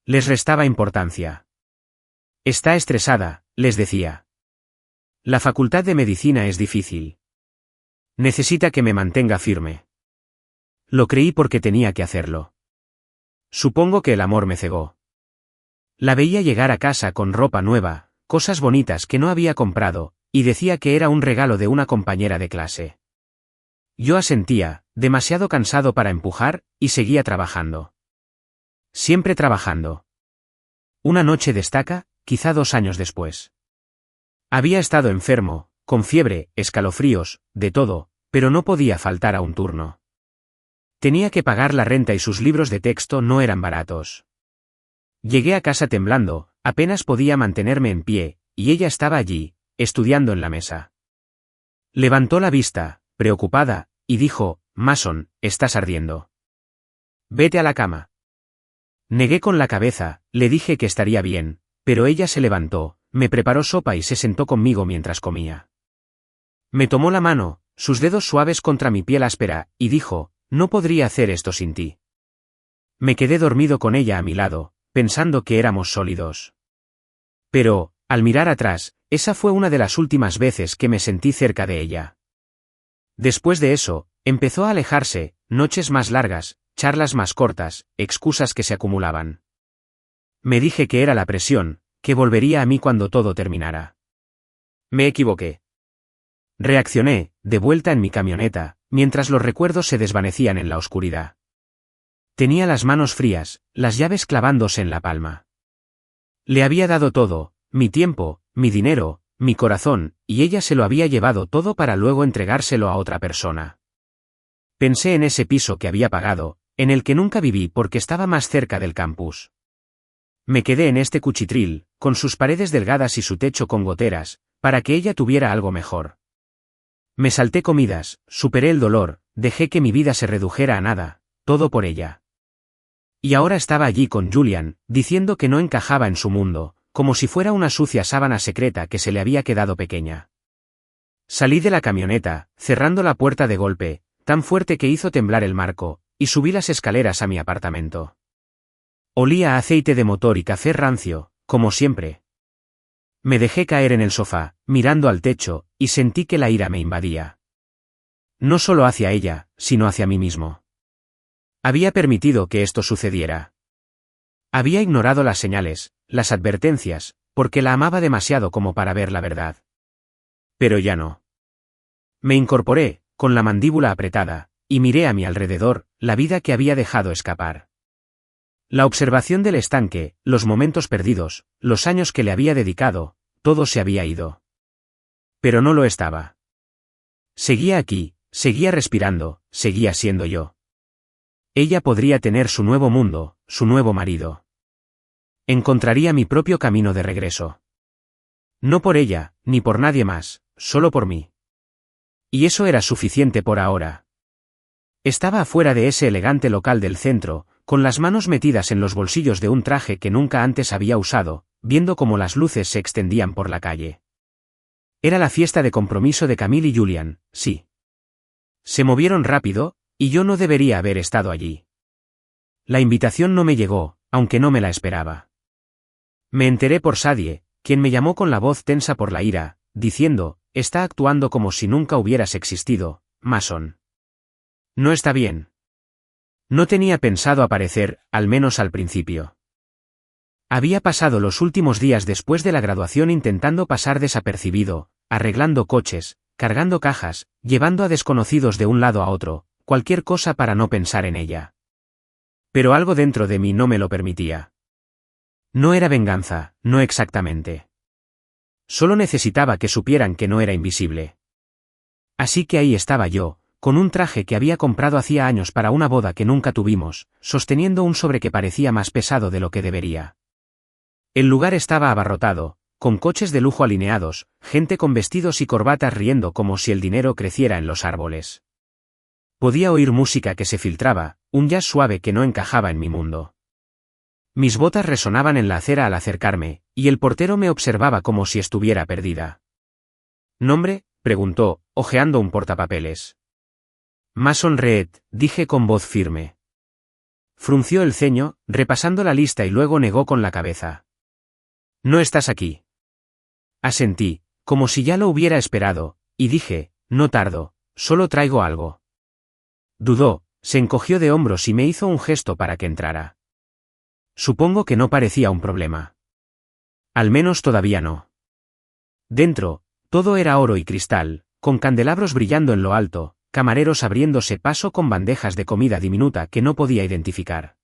[SPEAKER 1] Les restaba importancia. Está estresada, les decía. La facultad de medicina es difícil. Necesita que me mantenga firme. Lo creí porque tenía que hacerlo. Supongo que el amor me cegó. La veía llegar a casa con ropa nueva, cosas bonitas que no había comprado, y decía que era un regalo de una compañera de clase. Yo asentía, demasiado cansado para empujar, y seguía trabajando. Siempre trabajando. Una noche destaca, quizá 2 años después. Había estado enfermo, con fiebre, escalofríos, de todo, pero no podía faltar a un turno. Tenía que pagar la renta y sus libros de texto no eran baratos. Llegué a casa temblando, apenas podía mantenerme en pie, y ella estaba allí, estudiando en la mesa. Levantó la vista, preocupada, y dijo, Mason, estás ardiendo. Vete a la cama. Negué con la cabeza, le dije que estaría bien, pero ella se levantó, me preparó sopa y se sentó conmigo mientras comía. Me tomó la mano, sus dedos suaves contra mi piel áspera, y dijo, no podría hacer esto sin ti. Me quedé dormido con ella a mi lado, pensando que éramos sólidos. Pero, al mirar atrás, esa fue una de las últimas veces que me sentí cerca de ella. Después de eso, empezó a alejarse, noches más largas, charlas más cortas, excusas que se acumulaban. Me dije que era la presión, que volvería a mí cuando todo terminara. Me equivoqué. Reaccioné, de vuelta en mi camioneta, mientras los recuerdos se desvanecían en la oscuridad. Tenía las manos frías, las llaves clavándose en la palma. Le había dado todo, mi tiempo, mi dinero, mi corazón, y ella se lo había llevado todo para luego entregárselo a otra persona. Pensé en ese piso que había pagado, en el que nunca viví porque estaba más cerca del campus. Me quedé en este cuchitril, con sus paredes delgadas y su techo con goteras, para que ella tuviera algo mejor. Me salté comidas, superé el dolor, dejé que mi vida se redujera a nada, todo por ella. Y ahora estaba allí con Julian, diciendo que no encajaba en su mundo, como si fuera una sucia sábana secreta que se le había quedado pequeña. Salí de la camioneta, cerrando la puerta de golpe, tan fuerte que hizo temblar el marco, y subí las escaleras a mi apartamento. Olía a aceite de motor y café rancio, como siempre. Me dejé caer en el sofá, mirando al techo, y sentí que la ira me invadía. No solo hacia ella, sino hacia mí mismo. Había permitido que esto sucediera. Había ignorado las señales, las advertencias, porque la amaba demasiado como para ver la verdad. Pero ya no. Me incorporé, con la mandíbula apretada, y miré a mi alrededor, la vida que había dejado escapar. La observación del estanque, los momentos perdidos, los años que le había dedicado, todo se había ido. Pero no lo estaba. Seguía aquí, seguía respirando, seguía siendo yo. Ella podría tener su nuevo mundo, su nuevo marido. Encontraría mi propio camino de regreso. No por ella, ni por nadie más, solo por mí. Y eso era suficiente por ahora. Estaba afuera de ese elegante local del centro, con las manos metidas en los bolsillos de un traje que nunca antes había usado, viendo cómo las luces se extendían por la calle. Era la fiesta de compromiso de Camille y Julian, sí. Se movieron rápido, Y yo no debería haber estado allí. La invitación no me llegó, aunque no me la esperaba. Me enteré por Sadie, quien me llamó con la voz tensa por la ira, diciendo, está actuando como si nunca hubieras existido, Mason. No está bien. No tenía pensado aparecer, al menos al principio. Había pasado los últimos días después de la graduación intentando pasar desapercibido, arreglando coches, cargando cajas, llevando a desconocidos de un lado a otro, cualquier cosa para no pensar en ella. Pero algo dentro de mí no me lo permitía. No era venganza, no exactamente. Solo necesitaba que supieran que no era invisible. Así que ahí estaba yo, con un traje que había comprado hacía años para una boda que nunca tuvimos, sosteniendo un sobre que parecía más pesado de lo que debería. El lugar estaba abarrotado, con coches de lujo alineados, gente con vestidos y corbatas riendo como si el dinero creciera en los árboles. Podía oír música que se filtraba, un jazz suave que no encajaba en mi mundo. Mis botas resonaban en la acera al acercarme, y el portero me observaba como si estuviera perdida. ¿Nombre?, preguntó, hojeando un portapapeles. Mason Reed, dije con voz firme. Frunció el ceño, repasando la lista y luego negó con la cabeza. No estás aquí. Asentí, como si ya lo hubiera esperado, y dije, no tardo, solo traigo algo. Dudó, se encogió de hombros y me hizo un gesto para que entrara. Supongo que no parecía un problema. Al menos todavía no. Dentro, todo era oro y cristal, con candelabros brillando en lo alto, camareros abriéndose paso con bandejas de comida diminuta que no podía identificar.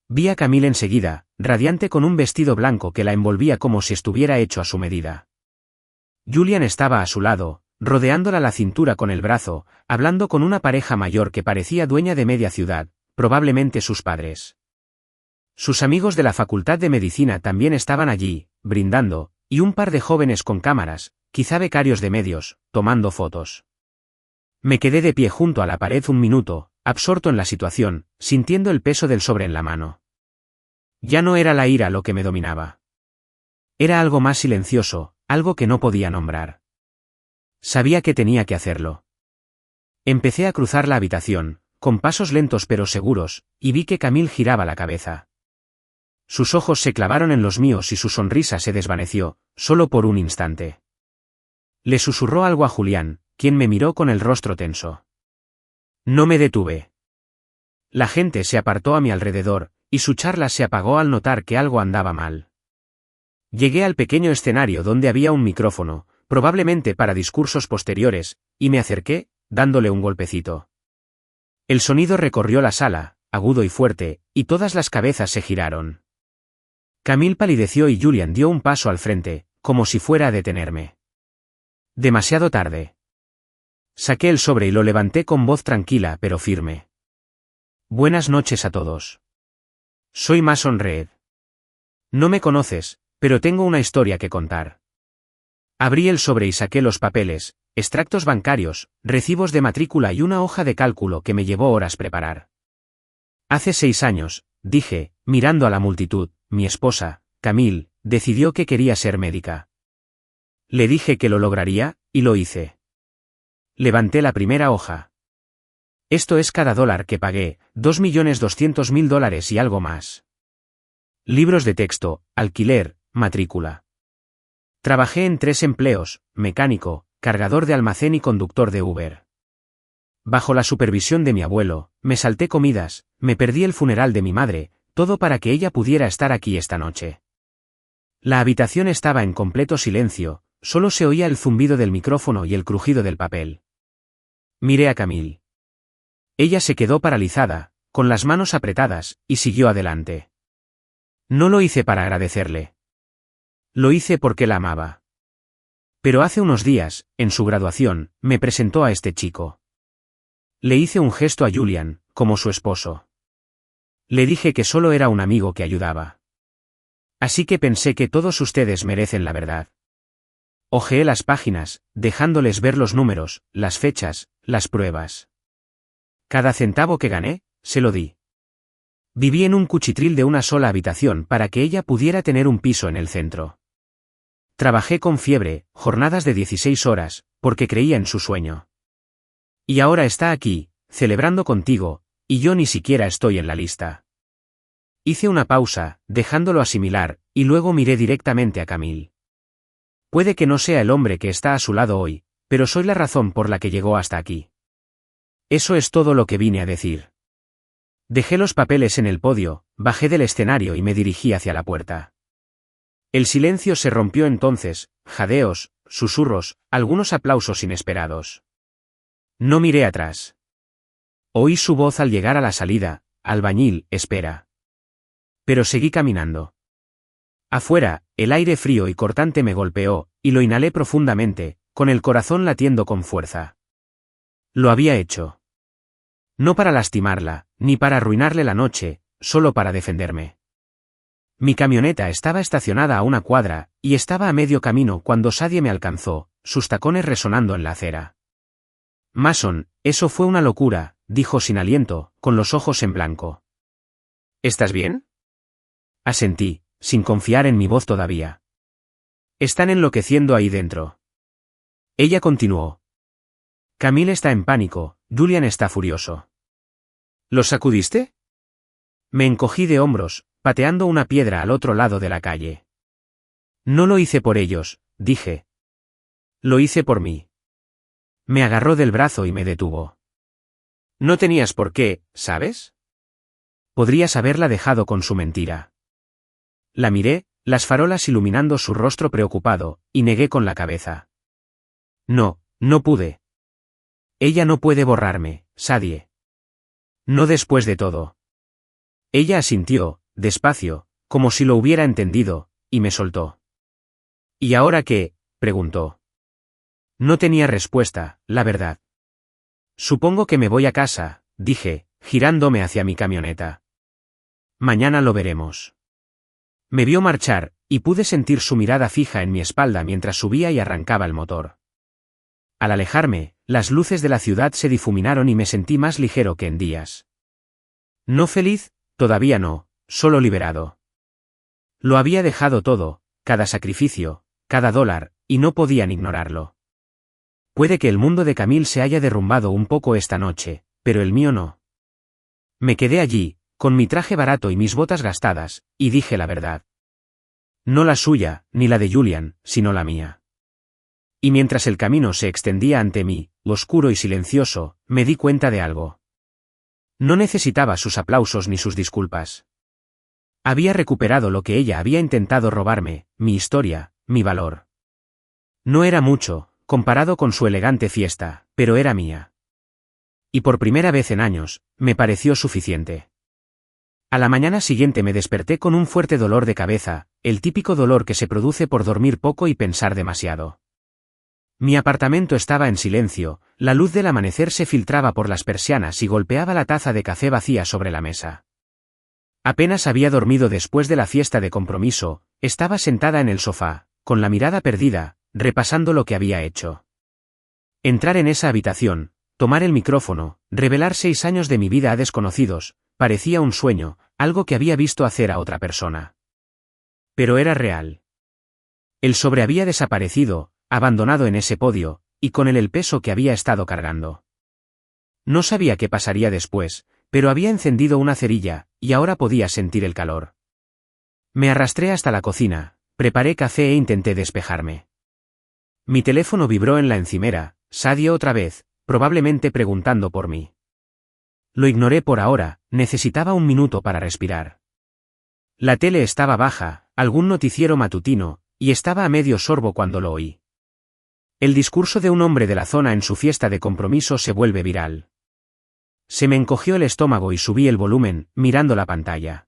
[SPEAKER 1] Vi a Camille enseguida, radiante con un vestido blanco que la envolvía como si estuviera hecho a su medida. Julian estaba a su lado, rodeándola la cintura con el brazo, hablando con una pareja mayor que parecía dueña de media ciudad, probablemente sus padres. Sus amigos de la Facultad de Medicina también estaban allí, brindando, y un par de jóvenes con cámaras, quizá becarios de medios, tomando fotos. Me quedé de pie junto a la pared un minuto, absorto en la situación, sintiendo el peso del sobre en la mano. Ya no era la ira lo que me dominaba. Era algo más silencioso, algo que no podía nombrar. Sabía que tenía que hacerlo. Empecé a cruzar la habitación, con pasos lentos pero seguros, y vi que Camille giraba la cabeza. Sus ojos se clavaron en los míos y su sonrisa se desvaneció, solo por un instante. Le susurró algo a Julián, quien me miró con el rostro tenso. No me detuve. La gente se apartó a mi alrededor, y su charla se apagó al notar que algo andaba mal. Llegué al pequeño escenario donde había un micrófono, probablemente para discursos posteriores, y me acerqué, dándole un golpecito. El sonido recorrió la sala, agudo y fuerte, y todas las cabezas se giraron. Camille palideció y Julian dio un paso al frente, como si fuera a detenerme. Demasiado tarde. Saqué el sobre y lo levanté con voz tranquila pero firme. Buenas noches a todos. Soy Mason Reed. No me conoces, pero tengo una historia que contar. Abrí el sobre y saqué los papeles, extractos bancarios, recibos de matrícula y una hoja de cálculo que me llevó horas preparar. Hace 6 años, dije, mirando a la multitud, mi esposa, Camille, decidió que quería ser médica. Le dije que lo lograría, y lo hice. Levanté la primera hoja. Esto es cada dólar que pagué, $2.200.000 y algo más. Libros de texto, alquiler, matrícula. Trabajé en 3 empleos, mecánico, cargador de almacén y conductor de Uber. Bajo la supervisión de mi abuelo, me salté comidas, me perdí el funeral de mi madre, todo para que ella pudiera estar aquí esta noche. La habitación estaba en completo silencio, solo se oía el zumbido del micrófono y el crujido del papel. Miré a Camille. Ella se quedó paralizada, con las manos apretadas, y siguió adelante. No lo hice para agradecerle. Lo hice porque la amaba. Pero hace unos días, en su graduación, me presentó a este chico. Le hice un gesto a Julian, como su esposo. Le dije que solo era un amigo que ayudaba. Así que pensé que todos ustedes merecen la verdad. Hojeé las páginas, dejándoles ver los números, las fechas, las pruebas. Cada centavo que gané, se lo di. Viví en un cuchitril de una sola habitación para que ella pudiera tener un piso en el centro. Trabajé con fiebre, jornadas de 16 horas, porque creía en su sueño. Y ahora está aquí, celebrando contigo, y yo ni siquiera estoy en la lista. Hice una pausa, dejándolo asimilar, y luego miré directamente a Camille. Puede que no sea el hombre que está a su lado hoy, pero soy la razón por la que llegó hasta aquí. Eso es todo lo que vine a decir. Dejé los papeles en el podio, bajé del escenario y me dirigí hacia la puerta. El silencio se rompió entonces, jadeos, susurros, algunos aplausos inesperados. No miré atrás. Oí su voz al llegar a la salida: albañil, espera. Pero seguí caminando. Afuera, el aire frío y cortante me golpeó, y lo inhalé profundamente, con el corazón latiendo con fuerza. Lo había hecho. No para lastimarla, ni para arruinarle la noche, solo para defenderme. Mi camioneta estaba estacionada a una cuadra, y estaba a medio camino cuando Sadie me alcanzó, sus tacones resonando en la acera. Mason, eso fue una locura, dijo sin aliento, con los ojos en blanco. ¿Estás bien? Asentí, sin confiar en mi voz todavía. Están enloqueciendo ahí dentro. Ella continuó. Camille está en pánico, Julian está furioso. ¿Los sacudiste? Me encogí de hombros, pateando una piedra al otro lado de la calle. No lo hice por ellos, dije. Lo hice por mí. Me agarró del brazo y me detuvo. No tenías por qué, ¿sabes? Podrías haberla dejado con su mentira. La miré, las farolas iluminando su rostro preocupado, y negué con la cabeza. No, no pude. Ella no puede borrarme, Sadie. No después de todo. Ella asintió, despacio, como si lo hubiera entendido, y me soltó. ¿Y ahora qué?, preguntó. No tenía respuesta, la verdad. Supongo que me voy a casa, dije, girándome hacia mi camioneta. Mañana lo veremos. Me vio marchar, y pude sentir su mirada fija en mi espalda mientras subía y arrancaba el motor. Al alejarme, las luces de la ciudad se difuminaron y me sentí más ligero que en días. No feliz, todavía no, solo liberado. Lo había dejado todo, cada sacrificio, cada dólar, y no podían ignorarlo. Puede que el mundo de Camille se haya derrumbado un poco esta noche, pero el mío no. Me quedé allí, con mi traje barato y mis botas gastadas, y dije la verdad. No la suya, ni la de Julian, sino la mía. Y mientras el camino se extendía ante mí, oscuro y silencioso, me di cuenta de algo. No necesitaba sus aplausos ni sus disculpas. Había recuperado lo que ella había intentado robarme, mi historia, mi valor. No era mucho, comparado con su elegante fiesta, pero era mía. Y por primera vez en años, me pareció suficiente. A la mañana siguiente me desperté con un fuerte dolor de cabeza, el típico dolor que se produce por dormir poco y pensar demasiado. Mi apartamento estaba en silencio, la luz del amanecer se filtraba por las persianas y golpeaba la taza de café vacía sobre la mesa. Apenas había dormido después de la fiesta de compromiso, estaba sentada en el sofá, con la mirada perdida, repasando lo que había hecho. Entrar en esa habitación, tomar el micrófono, revelar 6 años de mi vida a desconocidos, parecía un sueño, algo que había visto hacer a otra persona. Pero era real. El sobre había desaparecido, abandonado en ese podio, y con él el peso que había estado cargando. No sabía qué pasaría después, pero había encendido una cerilla, y ahora podía sentir el calor. Me arrastré hasta la cocina, preparé café e intenté despejarme. Mi teléfono vibró en la encimera, Sadie otra vez, probablemente preguntando por mí. Lo ignoré por ahora, necesitaba un minuto para respirar. La tele estaba baja, algún noticiero matutino, y estaba a medio sorbo cuando lo oí. El discurso de un hombre de la zona en su fiesta de compromiso se vuelve viral. Se me encogió el estómago y subí el volumen, mirando la pantalla.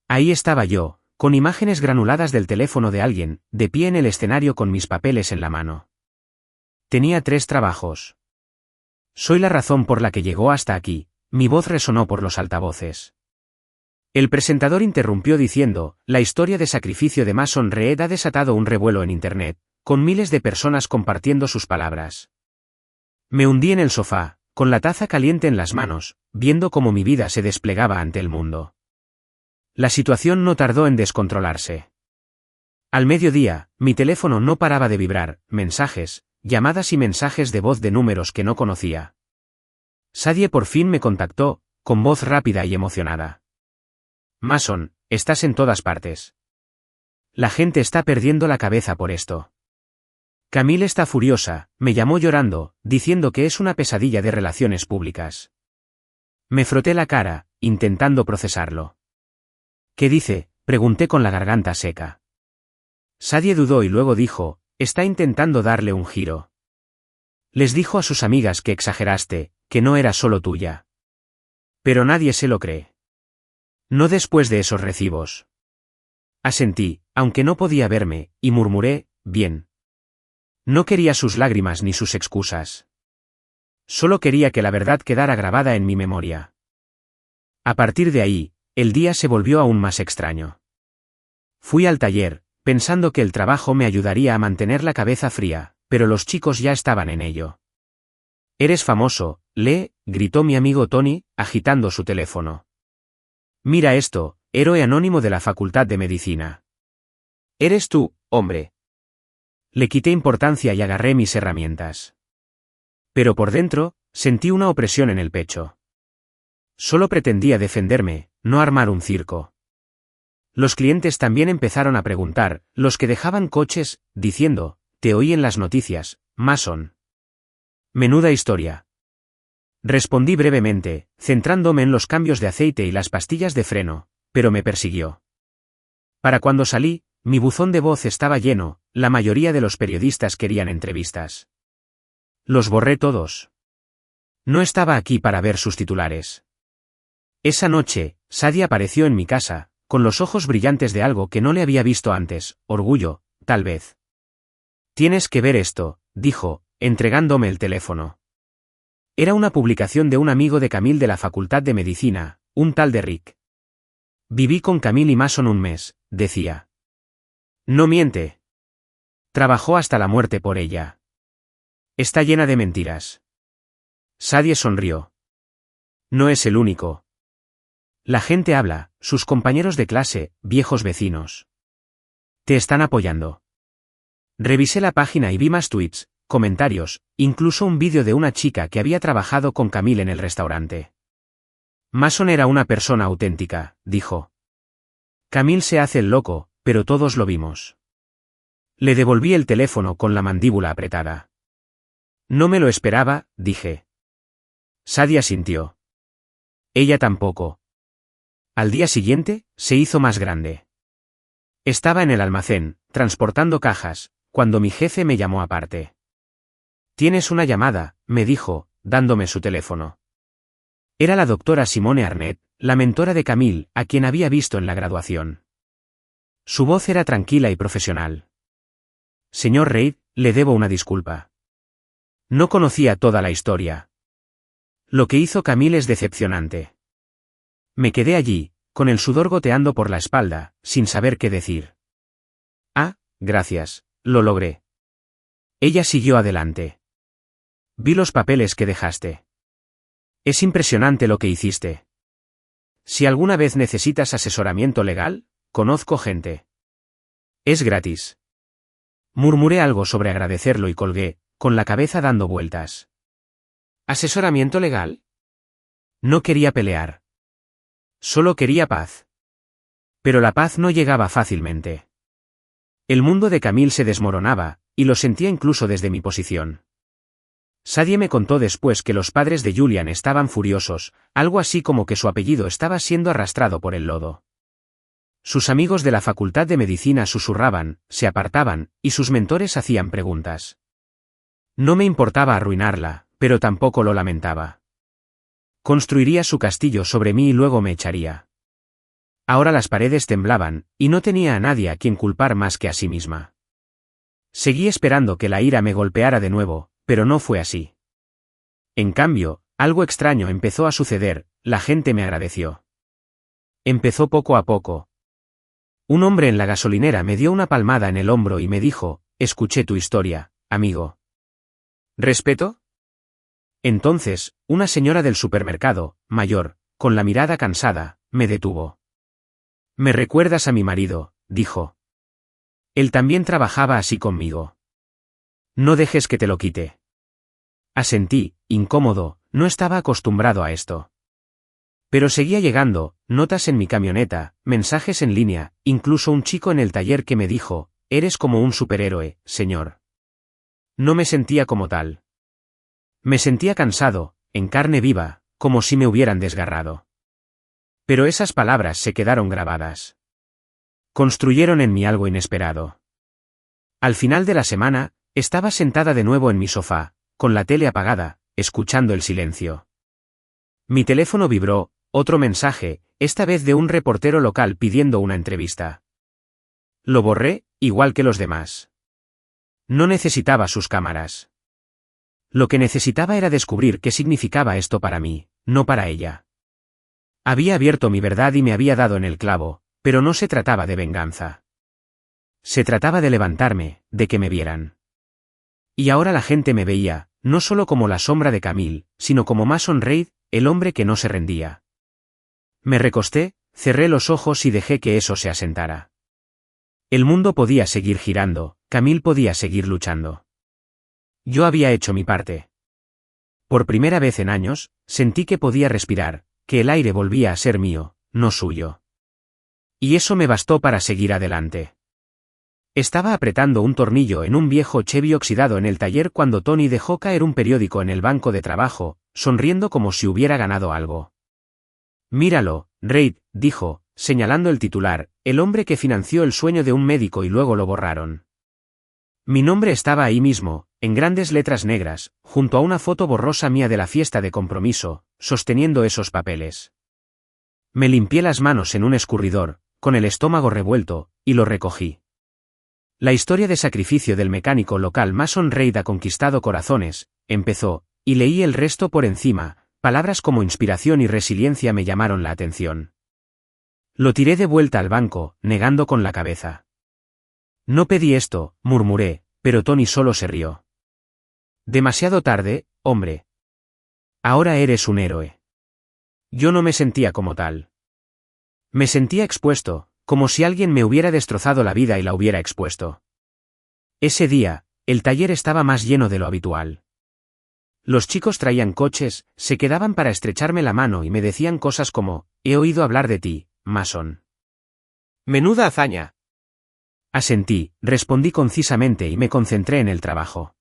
[SPEAKER 1] Ahí estaba yo, con imágenes granuladas del teléfono de alguien, de pie en el escenario con mis papeles en la mano. Tenía 3 trabajos. Soy la razón por la que llegó hasta aquí, mi voz resonó por los altavoces. El presentador interrumpió diciendo, la historia de sacrificio de Mason Reed ha desatado un revuelo en Internet, con miles de personas compartiendo sus palabras. Me hundí en el sofá, con la taza caliente en las manos, viendo cómo mi vida se desplegaba ante el mundo. La situación no tardó en descontrolarse. Al mediodía, mi teléfono no paraba de vibrar, mensajes, llamadas y mensajes de voz de números que no conocía. Sadie por fin me contactó, con voz rápida y emocionada. Mason, estás en todas partes. La gente está perdiendo la cabeza por esto. Camille está furiosa, me llamó llorando, diciendo que es una pesadilla de relaciones públicas. Me froté la cara, intentando procesarlo. ¿Qué dice?, pregunté con la garganta seca. Sadie dudó y luego dijo, está intentando darle un giro. Les dijo a sus amigas que exageraste, que no era solo tuya. Pero nadie se lo cree. No después de esos recibos. Asentí, aunque no podía verme, y murmuré, bien. No quería sus lágrimas ni sus excusas. Solo quería que la verdad quedara grabada en mi memoria. A partir de ahí, el día se volvió aún más extraño. Fui al taller, pensando que el trabajo me ayudaría a mantener la cabeza fría, pero los chicos ya estaban en ello. «Eres famoso, lee», gritó mi amigo Tony, agitando su teléfono. «Mira esto, héroe anónimo de la Facultad de Medicina». «Eres tú, hombre». Le quité importancia y agarré mis herramientas. Pero por dentro, sentí una opresión en el pecho. Solo pretendía defenderme, no armar un circo. Los clientes también empezaron a preguntar, los que dejaban coches, diciendo, «Te oí en las noticias, Mason». Menuda historia. Respondí brevemente, centrándome en los cambios de aceite y las pastillas de freno, pero me persiguió. Para cuando salí, mi buzón de voz estaba lleno, la mayoría de los periodistas querían entrevistas. Los borré todos. No estaba aquí para ver sus titulares. Esa noche, Sadie apareció en mi casa, con los ojos brillantes de algo que no le había visto antes, orgullo, tal vez. «Tienes que ver esto», dijo, entregándome el teléfono. Era una publicación de un amigo de Camille de la Facultad de Medicina, un tal de Rick. «Viví con Camille y Mason un mes», decía. «No miente. Trabajó hasta la muerte por ella. Está llena de mentiras». Sadie sonrió. «No es el único. La gente habla, sus compañeros de clase, viejos vecinos. Te están apoyando». Revisé la página y vi más tweets, comentarios, incluso un vídeo de una chica que había trabajado con Camille en el restaurante. «Mason era una persona auténtica», dijo. «Camille se hace el loco, pero todos lo vimos». Le devolví el teléfono con la mandíbula apretada. «No me lo esperaba», dije. Sadie asintió. Ella tampoco. Al día siguiente, se hizo más grande. Estaba en el almacén, transportando cajas, cuando mi jefe me llamó aparte. «Tienes una llamada», me dijo, dándome su teléfono. Era la doctora Simone Arnett, la mentora de Camille, a quien había visto en la graduación. Su voz era tranquila y profesional. «Señor Reid, le debo una disculpa. No conocía toda la historia. Lo que hizo Camille es decepcionante». Me quedé allí, con el sudor goteando por la espalda, sin saber qué decir. «Ah, gracias, lo logré». Ella siguió adelante. «Vi los papeles que dejaste. Es impresionante lo que hiciste. Si alguna vez necesitas asesoramiento legal, conozco gente. Es gratis». Murmuré algo sobre agradecerlo y colgué, con la cabeza dando vueltas. ¿Asesoramiento legal? No quería pelear. Solo quería paz. Pero la paz no llegaba fácilmente. El mundo de Camille se desmoronaba, y lo sentía incluso desde mi posición. Sadie me contó después que los padres de Julian estaban furiosos, algo así como que su apellido estaba siendo arrastrado por el lodo. Sus amigos de la Facultad de Medicina susurraban, se apartaban, y sus mentores hacían preguntas. No me importaba arruinarla, pero tampoco lo lamentaba. Construiría su castillo sobre mí y luego me echaría. Ahora las paredes temblaban, y no tenía a nadie a quien culpar más que a sí misma. Seguí esperando que la ira me golpeara de nuevo, pero no fue así. En cambio, algo extraño empezó a suceder, la gente me agradeció. Empezó poco a poco. Un hombre en la gasolinera me dio una palmada en el hombro y me dijo, «Escuché tu historia, amigo». ¿Respeto? Entonces, una señora del supermercado, mayor, con la mirada cansada, me detuvo. «Me recuerdas a mi marido», dijo. «Él también trabajaba así conmigo. No dejes que te lo quite». Asentí, incómodo, no estaba acostumbrado a esto. Pero seguía llegando, notas en mi camioneta, mensajes en línea, incluso un chico en el taller que me dijo, «Eres como un superhéroe, señor». No me sentía como tal. Me sentía cansado, en carne viva, como si me hubieran desgarrado. Pero esas palabras se quedaron grabadas. Construyeron en mí algo inesperado. Al final de la semana, estaba sentada de nuevo en mi sofá, con la tele apagada, escuchando el silencio. Mi teléfono vibró, otro mensaje, esta vez de un reportero local pidiendo una entrevista. Lo borré, igual que los demás. No necesitaba sus cámaras. Lo que necesitaba era descubrir qué significaba esto para mí, no para ella. Había abierto mi verdad y me había dado en el clavo, pero no se trataba de venganza. Se trataba de levantarme, de que me vieran. Y ahora la gente me veía, no solo como la sombra de Camille, sino como Mason Reid, el hombre que no se rendía. Me recosté, cerré los ojos y dejé que eso se asentara. El mundo podía seguir girando, Camille podía seguir luchando. Yo había hecho mi parte. Por primera vez en años, sentí que podía respirar, que el aire volvía a ser mío, no suyo. Y eso me bastó para seguir adelante. Estaba apretando un tornillo en un viejo Chevy oxidado en el taller cuando Tony dejó caer un periódico en el banco de trabajo, sonriendo como si hubiera ganado algo. «Míralo, Reid», dijo, señalando el titular, «el hombre que financió el sueño de un médico y luego lo borraron». Mi nombre estaba ahí mismo, en grandes letras negras, junto a una foto borrosa mía de la fiesta de compromiso, sosteniendo esos papeles. Me limpié las manos en un escurridor, con el estómago revuelto, y lo recogí. La historia de sacrificio del mecánico local Mason Reid ha conquistado corazones, empezó, y leí el resto por encima, palabras como inspiración y resiliencia me llamaron la atención. Lo tiré de vuelta al banco, negando con la cabeza. «No pedí esto», murmuré, pero Tony solo se rió. «Demasiado tarde, hombre. Ahora eres un héroe». Yo no me sentía como tal. Me sentía expuesto, como si alguien me hubiera destrozado la vida y la hubiera expuesto. Ese día, el taller estaba más lleno de lo habitual. Los chicos traían coches, se quedaban para estrecharme la mano y me decían cosas como, «He oído hablar de ti, Mason». «Menuda hazaña». Asentí, respondí concisamente y me concentré en el trabajo.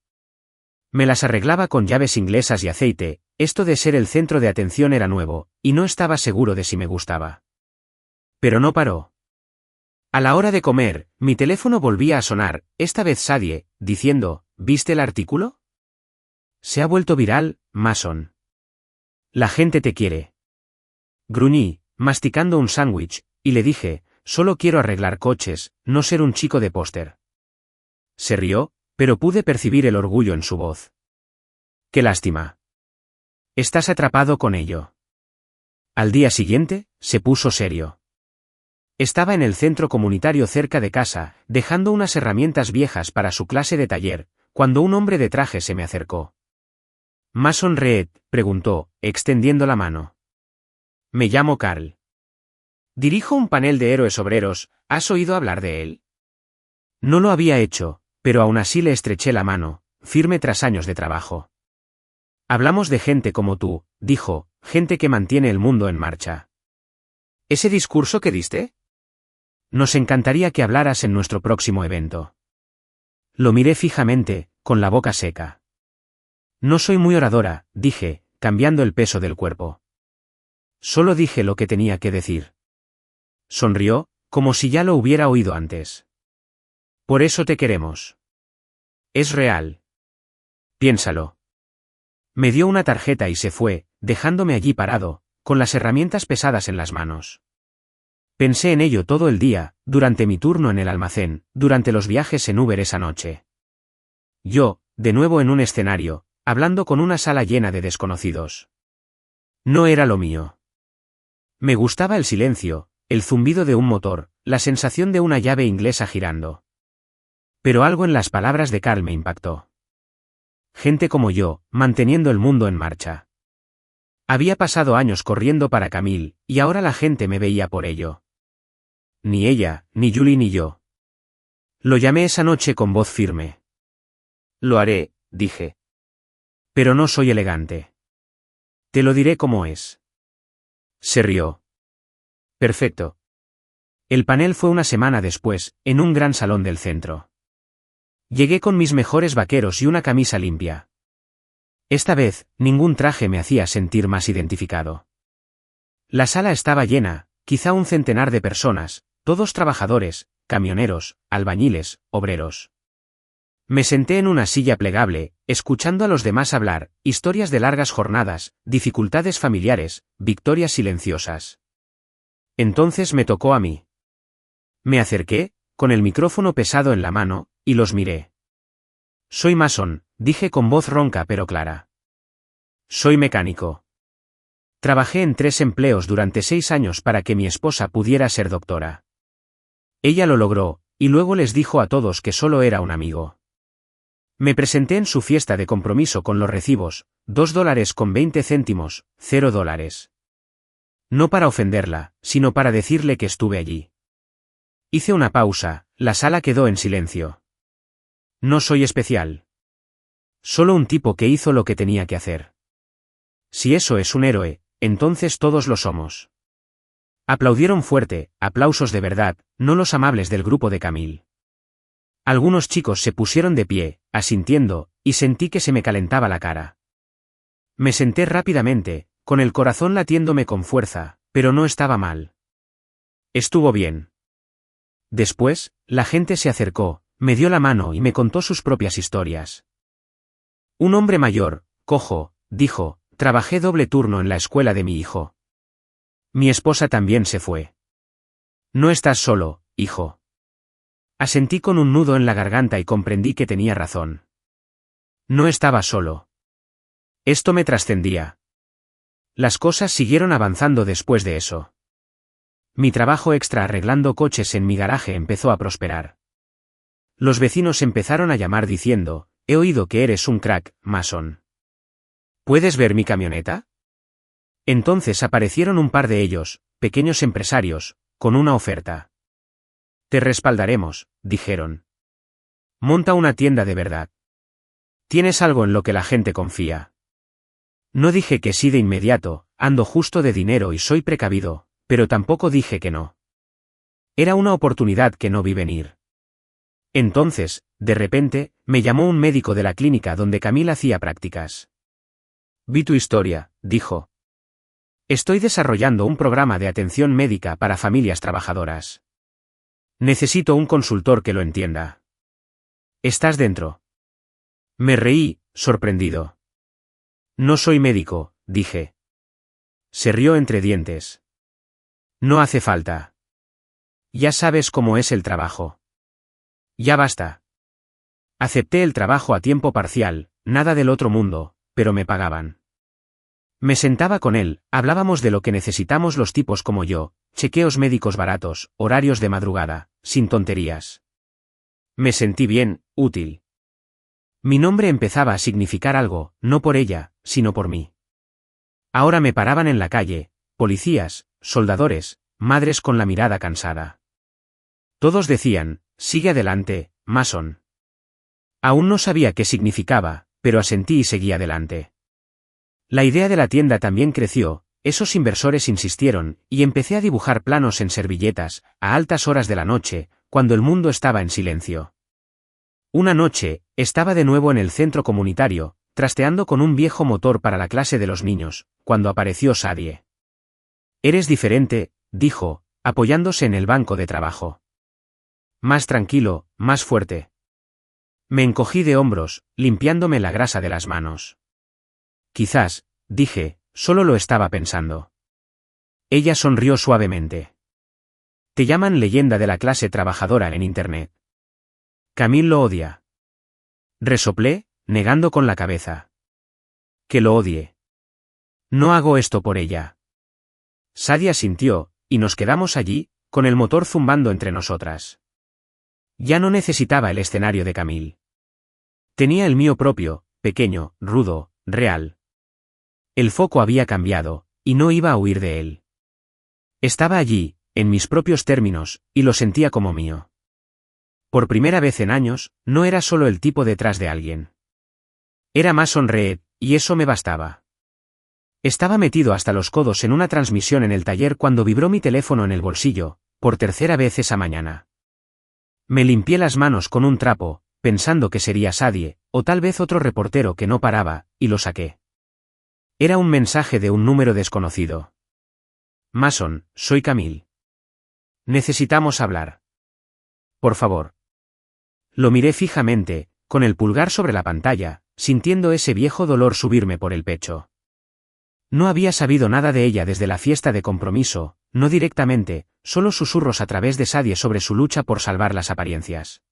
[SPEAKER 1] Me las arreglaba con llaves inglesas y aceite, esto de ser el centro de atención era nuevo, y no estaba seguro de si me gustaba. Pero no paró. A la hora de comer, mi teléfono volvía a sonar, esta vez Sadie, diciendo, «¿Viste el artículo? Se ha vuelto viral, Mason. La gente te quiere». Gruñí, masticando un sándwich, y le dije, «Solo quiero arreglar coches, no ser un chico de póster». Se rió, pero pude percibir el orgullo en su voz. «Qué lástima. Estás atrapado con ello». Al día siguiente, se puso serio. Estaba en el centro comunitario cerca de casa, dejando unas herramientas viejas para su clase de taller, cuando un hombre de traje se me acercó. «¿Mason Reid?», preguntó, extendiendo la mano. «Me llamo Carl. Dirijo un panel de héroes obreros, ¿has oído hablar de él?». No lo había hecho, pero aún así le estreché la mano, firme tras años de trabajo. «Hablamos de gente como tú», dijo, «gente que mantiene el mundo en marcha». «¿Ese discurso que diste?». «Nos encantaría que hablaras en nuestro próximo evento». Lo miré fijamente, con la boca seca. «No soy muy oradora», dije, cambiando el peso del cuerpo. Solo dije lo que tenía que decir. Sonrió, como si ya lo hubiera oído antes. «Por eso te queremos. Es real. Piénsalo». Me dio una tarjeta y se fue, dejándome allí parado, con las herramientas pesadas en las manos. Pensé en ello todo el día, durante mi turno en el almacén, durante los viajes en Uber esa noche. Yo, de nuevo en un escenario, hablando con una sala llena de desconocidos. No era lo mío. Me gustaba el silencio, el zumbido de un motor, la sensación de una llave inglesa girando. Pero algo en las palabras de Carl me impactó. Gente como yo, manteniendo el mundo en marcha. Había pasado años corriendo para Camille, y ahora la gente me veía por ello. Ni ella, ni Julie ni yo. Lo llamé esa noche con voz firme. «Lo haré», dije. «Pero no soy elegante. Te lo diré como es. Se rió. Perfecto. El panel fue una semana después, en un gran salón del centro. Llegué con mis mejores vaqueros y una camisa limpia. Esta vez, ningún traje me hacía sentir más identificado. La sala estaba llena, quizá un centenar de personas, todos trabajadores, camioneros, albañiles, obreros. Me senté en una silla plegable, escuchando a los demás hablar, historias de largas jornadas, dificultades familiares, victorias silenciosas. Entonces me tocó a mí. Me acerqué, con el micrófono pesado en la mano, y los miré. Soy masón, dije con voz ronca pero clara. Soy mecánico. Trabajé en 3 empleos durante 6 años para que mi esposa pudiera ser doctora. Ella lo logró, y luego les dijo a todos que solo era un amigo. Me presenté en su fiesta de compromiso con los recibos, $2.20, $0. No para ofenderla, sino para decirle que estuve allí. Hice una pausa, la sala quedó en silencio. No soy especial. Solo un tipo que hizo lo que tenía que hacer. Si eso es un héroe, entonces todos lo somos. Aplaudieron fuerte, aplausos de verdad, no los amables del grupo de Camille. Algunos chicos se pusieron de pie, asintiendo, y sentí que se me calentaba la cara. Me senté rápidamente, con el corazón latiéndome con fuerza, pero no estaba mal. Estuvo bien. Después, la gente se acercó, me dio la mano y me contó sus propias historias. Un hombre mayor, cojo, dijo, trabajé doble turno en la escuela de mi hijo. Mi esposa también se fue. No estás solo, hijo. Asentí con un nudo en la garganta y comprendí que tenía razón. No estaba solo. Esto me trascendía. Las cosas siguieron avanzando después de eso. Mi trabajo extra arreglando coches en mi garaje empezó a prosperar. Los vecinos empezaron a llamar diciendo, he oído que eres un crack, Mason. ¿Puedes ver mi camioneta? Entonces aparecieron un par de ellos, pequeños empresarios, con una oferta. Te respaldaremos, dijeron. Monta una tienda de verdad. Tienes algo en lo que la gente confía. No dije que sí de inmediato, ando justo de dinero y soy precavido, pero tampoco dije que no. Era una oportunidad que no vi venir. Entonces, de repente, me llamó un médico de la clínica donde Camille hacía prácticas. Vi tu historia, dijo. Estoy desarrollando un programa de atención médica para familias trabajadoras. Necesito un consultor que lo entienda. ¿Estás dentro? Me reí, sorprendido. No soy médico, dije. Se rió entre dientes. No hace falta. Ya sabes cómo es el trabajo. Ya basta. Acepté el trabajo a tiempo parcial, nada del otro mundo, pero me pagaban. Me sentaba con él, hablábamos de lo que necesitamos los tipos como yo, chequeos médicos baratos, horarios de madrugada, sin tonterías. Me sentí bien, útil. Mi nombre empezaba a significar algo, no por ella, sino por mí. Ahora me paraban en la calle, policías, soldadores, madres con la mirada cansada. Todos decían, sigue adelante, Mason. Aún no sabía qué significaba, pero asentí y seguí adelante. La idea de la tienda también creció, esos inversores insistieron, y empecé a dibujar planos en servilletas, a altas horas de la noche, cuando el mundo estaba en silencio. Una noche, estaba de nuevo en el centro comunitario, trasteando con un viejo motor para la clase de los niños, cuando apareció Sadie. Eres diferente, dijo, apoyándose en el banco de trabajo. Más tranquilo, más fuerte. Me encogí de hombros, limpiándome la grasa de las manos. Quizás, dije, solo lo estaba pensando. Ella sonrió suavemente. Te llaman leyenda de la clase trabajadora en Internet. Camille lo odia. Resoplé, negando con la cabeza. Que lo odie. No hago esto por ella. Sadie asintió, y nos quedamos allí, con el motor zumbando entre nosotras. Ya no necesitaba el escenario de Camille. Tenía el mío propio, pequeño, rudo, real. El foco había cambiado, y no iba a huir de él. Estaba allí, en mis propios términos, y lo sentía como mío. Por primera vez en años, no era solo el tipo detrás de alguien. Era Mason Reed, y eso me bastaba. Estaba metido hasta los codos en una transmisión en el taller cuando vibró mi teléfono en el bolsillo, por tercera vez esa mañana. Me limpié las manos con un trapo, pensando que sería Sadie, o tal vez otro reportero que no paraba, y lo saqué. Era un mensaje de un número desconocido. Mason, soy Camille. Necesitamos hablar. Por favor. Lo miré fijamente, con el pulgar sobre la pantalla, sintiendo ese viejo dolor subirme por el pecho. No había sabido nada de ella desde la fiesta de compromiso, no directamente, solo susurros a través de Sadie sobre su lucha por salvar las apariencias.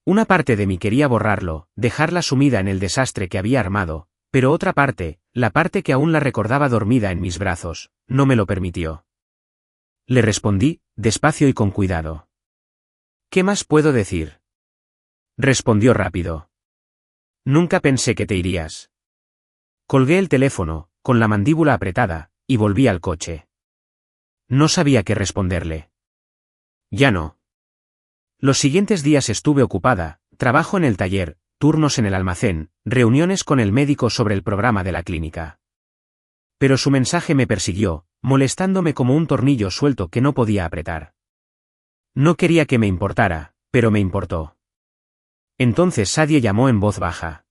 [SPEAKER 1] Una parte de mí quería borrarlo, dejarla sumida en el desastre que había armado, pero otra parte, la parte que aún la recordaba dormida en mis brazos, no me lo permitió. Le respondí, despacio y con cuidado. ¿Qué más puedo decir? Respondió rápido. Nunca pensé que te irías. Colgué el teléfono, con la mandíbula apretada, y volví al coche. No sabía qué responderle. Ya no. Los siguientes días estuve ocupada, trabajo en el taller, turnos en el almacén, reuniones con el médico sobre el programa de la clínica. Pero su mensaje me persiguió, molestándome como un tornillo suelto que no podía apretar. No quería que me importara, pero me importó. Entonces Sadie llamó en voz baja.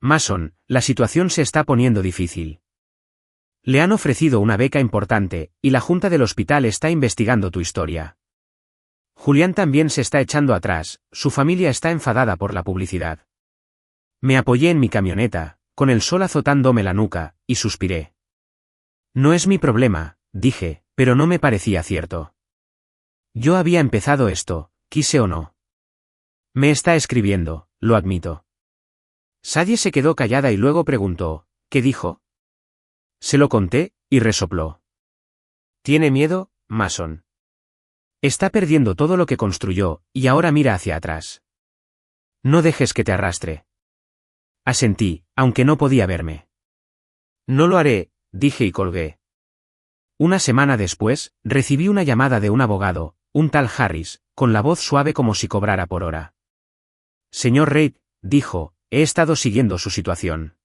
[SPEAKER 1] Mason, la situación se está poniendo difícil. Le han ofrecido una beca importante, y la junta del hospital está investigando tu historia. Julián también se está echando atrás, su familia está enfadada por la publicidad. Me apoyé en mi camioneta, con el sol azotándome la nuca, y suspiré. No es mi problema, dije, pero no me parecía cierto. Yo había empezado esto, quise o no. Me está escribiendo, lo admito. Sadie se quedó callada y luego preguntó, ¿qué dijo? Se lo conté, y resopló. ¿Tiene miedo, Mason? Está perdiendo todo lo que construyó, y ahora mira hacia atrás. No dejes que te arrastre. Asentí, aunque no podía verme. No lo haré, dije y colgué. Una semana después, recibí una llamada de un abogado, un tal Harris, con la voz suave como si cobrara por hora. Señor Reid, dijo, he estado siguiendo su situación.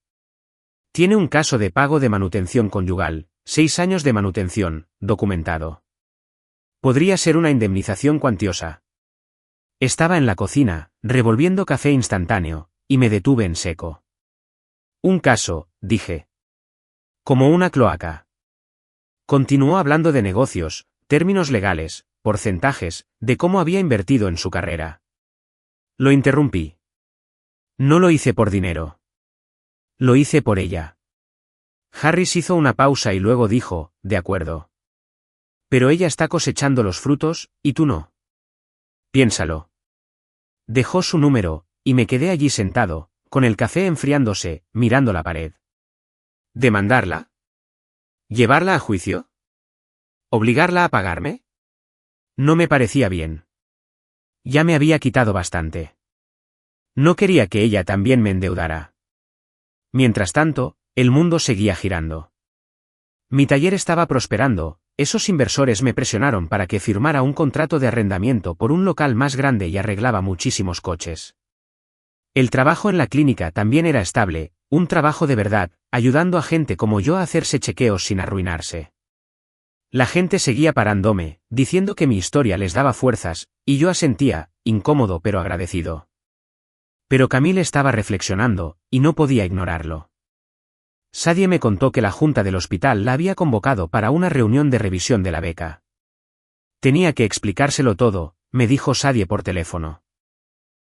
[SPEAKER 1] Tiene un caso de pago de manutención conyugal, 6 años de manutención, documentado. Podría ser una indemnización cuantiosa. Estaba en la cocina, revolviendo café instantáneo, y me detuve en seco. Un caso, dije. Como una cloaca. Continuó hablando de negocios, términos legales, porcentajes, de cómo había invertido en su carrera. Lo interrumpí. No lo hice por dinero. Lo hice por ella. Harris hizo una pausa y luego dijo, de acuerdo. Pero ella está cosechando los frutos, y tú no. Piénsalo. Dejó su número, y me quedé allí sentado, con el café enfriándose, mirando la pared. ¿Demandarla? ¿Llevarla a juicio? ¿Obligarla a pagarme? No me parecía bien. Ya me había quitado bastante. No quería que ella también me endeudara. Mientras tanto, el mundo seguía girando. Mi taller estaba prosperando, esos inversores me presionaron para que firmara un contrato de arrendamiento por un local más grande y arreglaba muchísimos coches. El trabajo en la clínica también era estable, un trabajo de verdad, ayudando a gente como yo a hacerse chequeos sin arruinarse. La gente seguía parándome, diciendo que mi historia les daba fuerzas, y yo asentía, incómodo pero agradecido. Pero Camille estaba reflexionando, y no podía ignorarlo. Sadie me contó que la junta del hospital la había convocado para una reunión de revisión de la beca. Tenía que explicárselo todo, me dijo Sadie por teléfono.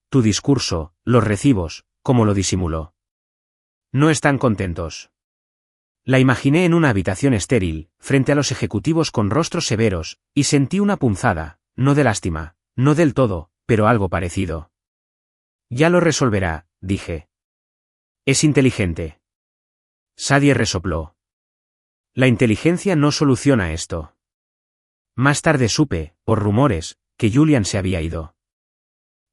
[SPEAKER 1] Tu discurso, los recibos, ¿cómo lo disimuló? No están contentos. La imaginé en una habitación estéril, frente a los ejecutivos con rostros severos, y sentí una punzada, no de lástima, no del todo, pero algo parecido. Ya lo resolverá, dije. Es inteligente. Sadie resopló. La inteligencia no soluciona esto. Más tarde supe, por rumores, que Julian se había ido.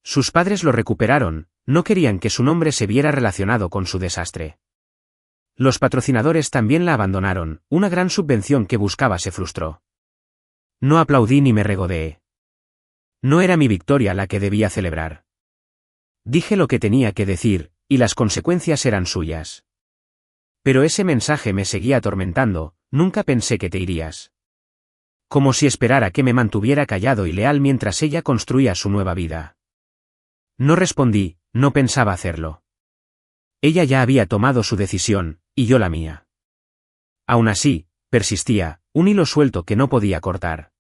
[SPEAKER 1] Sus padres lo recuperaron, no querían que su nombre se viera relacionado con su desastre. Los patrocinadores también la abandonaron, una gran subvención que buscaba se frustró. No aplaudí ni me regodeé. No era mi victoria la que debía celebrar. Dije lo que tenía que decir, y las consecuencias eran suyas. Pero ese mensaje me seguía atormentando, nunca pensé que te irías. Como si esperara que me mantuviera callado y leal mientras ella construía su nueva vida. No respondí, no pensaba hacerlo. Ella ya había tomado su decisión, y yo la mía. Aún así, persistía, un hilo suelto que no podía cortar.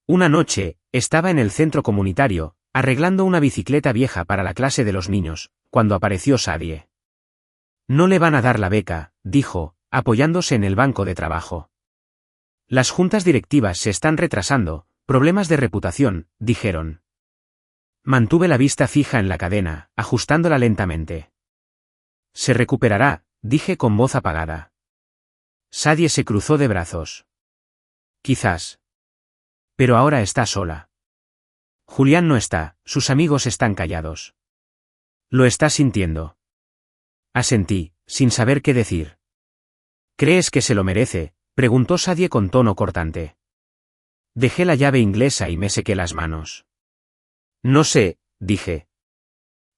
[SPEAKER 1] Una noche, estaba en el centro comunitario, arreglando una bicicleta vieja para la clase de los niños, cuando apareció Sadie. No le van a dar la beca, dijo, apoyándose en el banco de trabajo. Las juntas directivas se están retrasando, problemas de reputación, dijeron. Mantuve la vista fija en la cadena, ajustándola lentamente. Se recuperará, dije con voz apagada. Sadie se cruzó de brazos. Quizás. Pero ahora está sola. Julián no está, sus amigos están callados. Lo está sintiendo. Asentí, sin saber qué decir. ¿Crees que se lo merece?, preguntó Sadie con tono cortante. Dejé la llave inglesa y me sequé las manos. No sé, dije.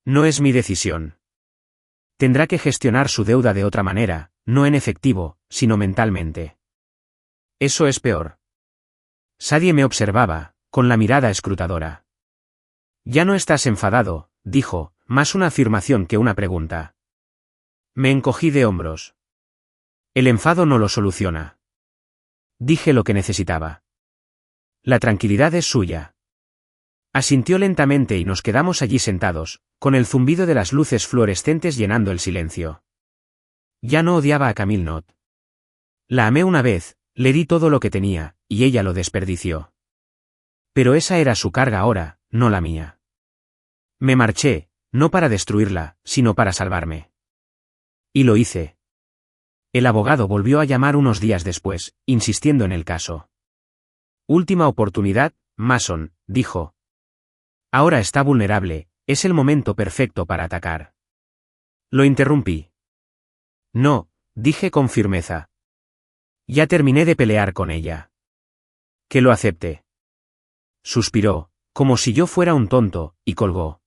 [SPEAKER 1] No es mi decisión. Tendrá que gestionar su deuda de otra manera, no en efectivo, sino mentalmente. Eso es peor. Sadie me observaba, con la mirada escrutadora. Ya no estás enfadado, dijo, más una afirmación que una pregunta. Me encogí de hombros. El enfado no lo soluciona. Dije lo que necesitaba. La tranquilidad es suya. Asintió lentamente y nos quedamos allí sentados, con el zumbido de las luces fluorescentes llenando el silencio. Ya no odiaba a Camille Knott. La amé una vez, le di todo lo que tenía, y ella lo desperdició. Pero esa era su carga ahora, no la mía. Me marché, no para destruirla, sino para salvarme. Y lo hice. El abogado volvió a llamar unos días después, insistiendo en el caso. Última oportunidad, Mason, dijo. Ahora está vulnerable, es el momento perfecto para atacar. Lo interrumpí. No, dije con firmeza. Ya terminé de pelear con ella. Que lo acepte. Suspiró, como si yo fuera un tonto, y colgó.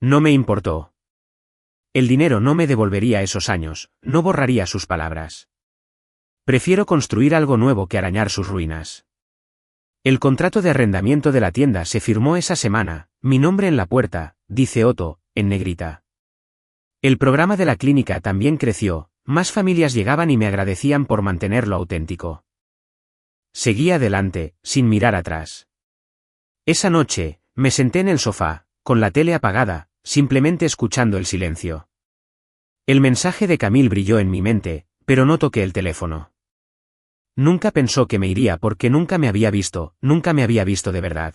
[SPEAKER 1] No me importó. El dinero no me devolvería esos años, no borraría sus palabras. Prefiero construir algo nuevo que arañar sus ruinas. El contrato de arrendamiento de la tienda se firmó esa semana, mi nombre en la puerta, dice Otto, en negrita. El programa de la clínica también creció, más familias llegaban y me agradecían por mantenerlo auténtico. Seguí adelante, sin mirar atrás. Esa noche, me senté en el sofá, con la tele apagada, simplemente escuchando el silencio. El mensaje de Camille brilló en mi mente, pero no toqué el teléfono. Nunca pensó que me iría porque nunca me había visto de verdad.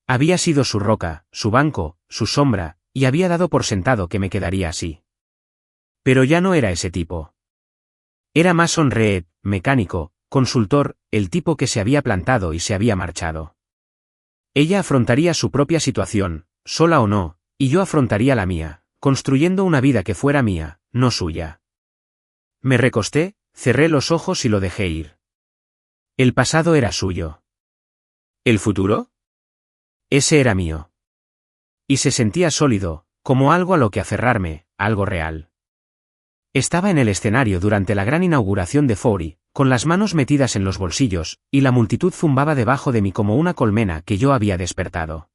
[SPEAKER 1] Había sido su roca, su banco, su sombra, y había dado por sentado que me quedaría así. Pero ya no era ese tipo. Era Mason Reed, mecánico, consultor, el tipo que se había plantado y se había marchado. Ella afrontaría su propia situación, sola o no, y yo afrontaría la mía, construyendo una vida que fuera mía, no suya. Me recosté, cerré los ojos y lo dejé ir. El pasado era suyo. ¿El futuro? Ese era mío. Y se sentía sólido, como algo a lo que aferrarme, algo real. Estaba en el escenario durante la gran inauguración de Fowry, con las manos metidas en los bolsillos, y la multitud zumbaba debajo de mí como una colmena que yo había despertado.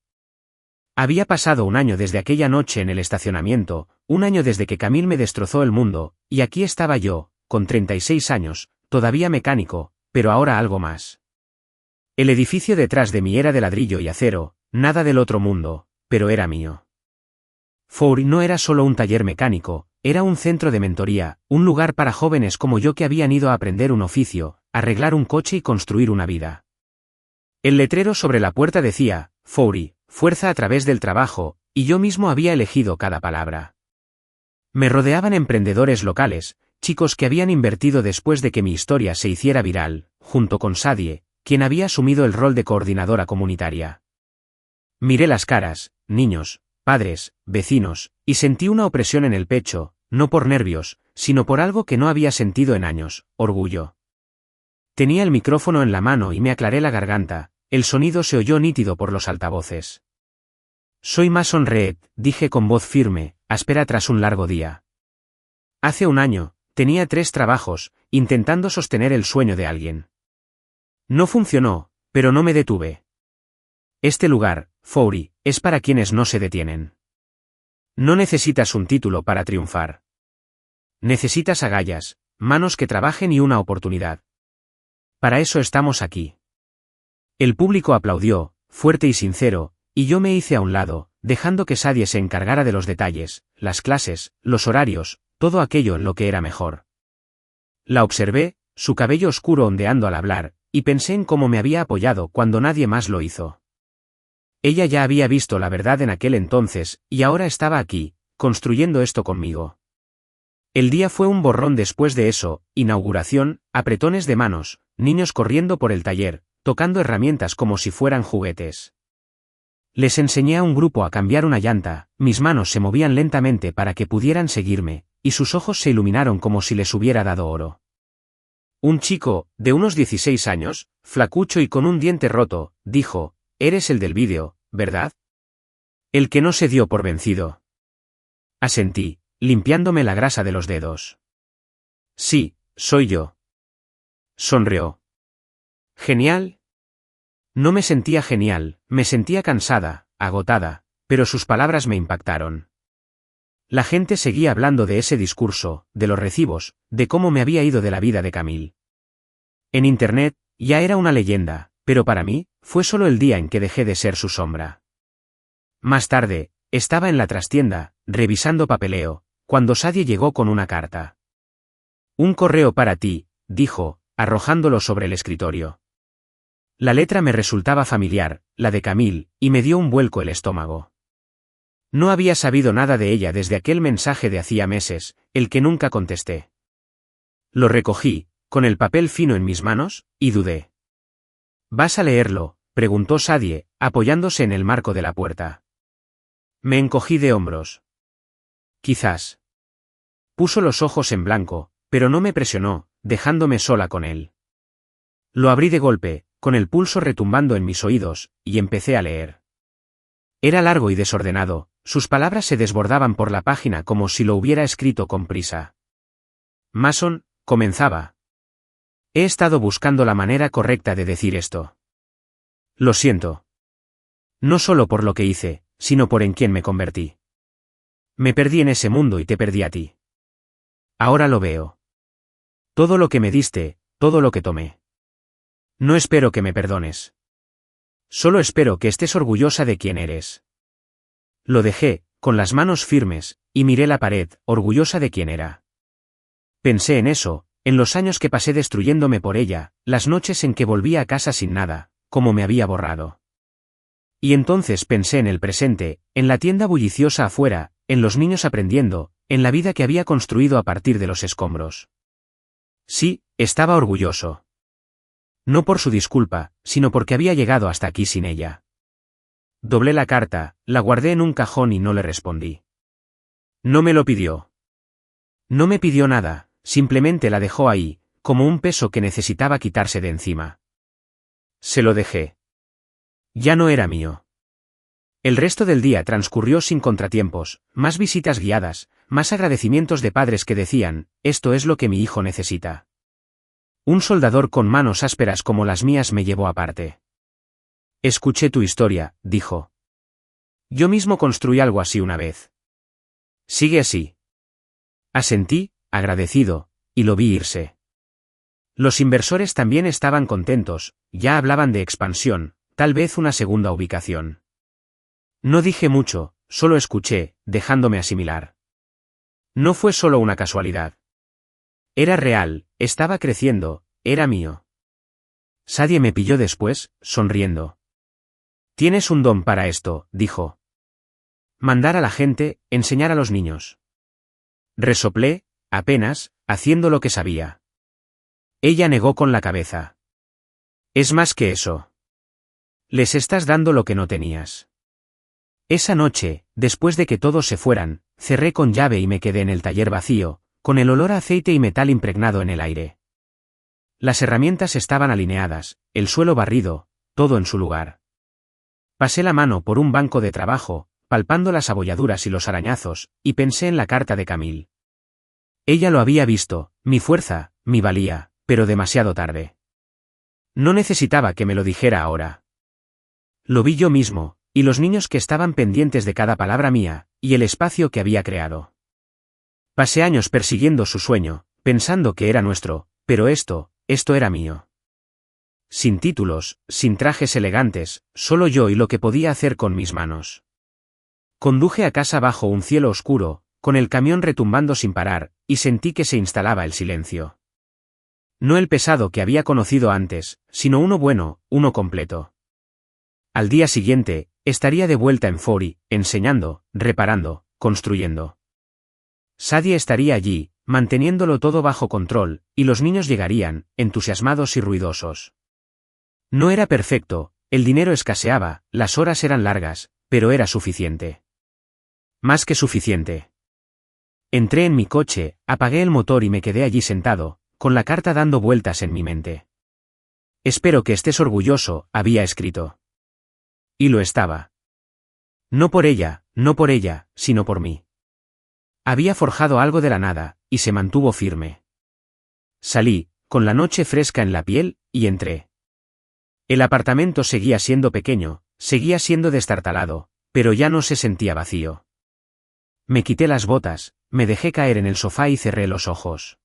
[SPEAKER 1] Había pasado un año desde aquella noche en el estacionamiento, un año desde que Camille me destrozó el mundo, y aquí estaba yo, con 36 años, todavía mecánico, pero ahora algo más. El edificio detrás de mí era de ladrillo y acero, nada del otro mundo, pero era mío. Fowry no era solo un taller mecánico, era un centro de mentoría, un lugar para jóvenes como yo que habían ido a aprender un oficio, arreglar un coche y construir una vida. El letrero sobre la puerta decía, Fowry, fuerza a través del trabajo, y yo mismo había elegido cada palabra. Me rodeaban emprendedores locales, chicos que habían invertido después de que mi historia se hiciera viral, junto con Sadie, quien había asumido el rol de coordinadora comunitaria. Miré las caras, niños, padres, vecinos, y sentí una opresión en el pecho, no por nervios, sino por algo que no había sentido en años, orgullo. Tenía el micrófono en la mano y me aclaré la garganta, el sonido se oyó nítido por los altavoces. Soy Mason Reed, dije con voz firme, áspera tras un largo día. Hace un año, tenía 3 trabajos, intentando sostener el sueño de alguien. No funcionó, pero no me detuve. Este lugar, Fowrie, es para quienes no se detienen. No necesitas un título para triunfar. Necesitas agallas, manos que trabajen y una oportunidad. Para eso estamos aquí. El público aplaudió, fuerte y sincero, y yo me hice a un lado, dejando que Sadie se encargara de los detalles, las clases, los horarios, todo aquello en lo que era mejor. La observé, su cabello oscuro ondeando al hablar, y pensé en cómo me había apoyado cuando nadie más lo hizo. Ella ya había visto la verdad en aquel entonces, y ahora estaba aquí, construyendo esto conmigo. El día fue un borrón después de eso, inauguración, apretones de manos, niños corriendo por el taller, tocando herramientas como si fueran juguetes. Les enseñé a un grupo a cambiar una llanta, mis manos se movían lentamente para que pudieran seguirme, y sus ojos se iluminaron como si les hubiera dado oro. Un chico, de unos 16 años, flacucho y con un diente roto, dijo, «Eres el del vídeo, ¿verdad? El que no se dio por vencido». Asentí, limpiándome la grasa de los dedos. «Sí, soy yo». Sonrió. «Genial». No me sentía genial, me sentía cansada, agotada, pero sus palabras me impactaron. La gente seguía hablando de ese discurso, de los recibos, de cómo me había ido de la vida de Camille. En Internet, ya era una leyenda, pero para mí, fue solo el día en que dejé de ser su sombra. Más tarde, estaba en la trastienda, revisando papeleo, cuando Sadie llegó con una carta. «Un correo para ti», dijo, arrojándolo sobre el escritorio. La letra me resultaba familiar, la de Camille, y me dio un vuelco el estómago. No había sabido nada de ella desde aquel mensaje de hacía meses, el que nunca contesté. Lo recogí, con el papel fino en mis manos, y dudé. «¿Vas a leerlo?», preguntó Sadie, apoyándose en el marco de la puerta. Me encogí de hombros. «Quizás». Puso los ojos en blanco, pero no me presionó, dejándome sola con él. Lo abrí de golpe, con el pulso retumbando en mis oídos, y empecé a leer. Era largo y desordenado, sus palabras se desbordaban por la página como si lo hubiera escrito con prisa. «Mason», comenzaba. «He estado buscando la manera correcta de decir esto. Lo siento. No solo por lo que hice, sino por en quien me convertí. Me perdí en ese mundo y te perdí a ti. Ahora lo veo. Todo lo que me diste, todo lo que tomé. No espero que me perdones. Solo espero que estés orgullosa de quién eres». Lo dejé, con las manos firmes, y miré la pared, orgullosa de quién era. Pensé en eso, en los años que pasé destruyéndome por ella, las noches en que volvía a casa sin nada, como me había borrado. Y entonces pensé en el presente, en la tienda bulliciosa afuera, en los niños aprendiendo, en la vida que había construido a partir de los escombros. Sí, estaba orgulloso. No por su disculpa, sino porque había llegado hasta aquí sin ella. Doblé la carta, la guardé en un cajón y no le respondí. No me lo pidió. No me pidió nada, simplemente la dejó ahí, como un peso que necesitaba quitarse de encima. Se lo dejé. Ya no era mío. El resto del día transcurrió sin contratiempos, más visitas guiadas, más agradecimientos de padres que decían, «Esto es lo que mi hijo necesita». Un soldador con manos ásperas como las mías me llevó aparte. «Escuché tu historia», dijo. «Yo mismo construí algo así una vez. Sigue así». Asentí, agradecido, y lo vi irse. Los inversores también estaban contentos, ya hablaban de expansión, tal vez una segunda ubicación. No dije mucho, solo escuché, dejándome asimilar. No fue solo una casualidad. Era real, estaba creciendo, era mío. Sadie me pilló después, sonriendo. «Tienes un don para esto», dijo. «Mandar a la gente, enseñar a los niños». Resoplé, apenas, haciendo lo que sabía. Ella negó con la cabeza. «Es más que eso. Les estás dando lo que no tenías». Esa noche, después de que todos se fueran, cerré con llave y me quedé en el taller vacío, con el olor a aceite y metal impregnado en el aire. Las herramientas estaban alineadas, el suelo barrido, todo en su lugar. Pasé la mano por un banco de trabajo, palpando las abolladuras y los arañazos, y pensé en la carta de Camille. Ella lo había visto, mi fuerza, mi valía, pero demasiado tarde. No necesitaba que me lo dijera ahora. Lo vi yo mismo, y los niños que estaban pendientes de cada palabra mía, y el espacio que había creado. Pasé años persiguiendo su sueño, pensando que era nuestro, pero esto era mío. Sin títulos, sin trajes elegantes, solo yo y lo que podía hacer con mis manos. Conduje a casa bajo un cielo oscuro, con el camión retumbando sin parar, y sentí que se instalaba el silencio. No el pesado que había conocido antes, sino uno bueno, uno completo. Al día siguiente, estaría de vuelta en Fori, enseñando, reparando, construyendo. Sadie estaría allí, manteniéndolo todo bajo control, y los niños llegarían, entusiasmados y ruidosos. No era perfecto, el dinero escaseaba, las horas eran largas, pero era suficiente. Más que suficiente. Entré en mi coche, apagué el motor y me quedé allí sentado, con la carta dando vueltas en mi mente. Espero que estés orgulloso, había escrito. Y lo estaba. No por ella, sino por mí. Había forjado algo de la nada, y se mantuvo firme. Salí, con la noche fresca en la piel, y entré. El apartamento seguía siendo pequeño, seguía siendo destartalado, pero ya no se sentía vacío. Me quité las botas, me dejé caer en el sofá y cerré los ojos.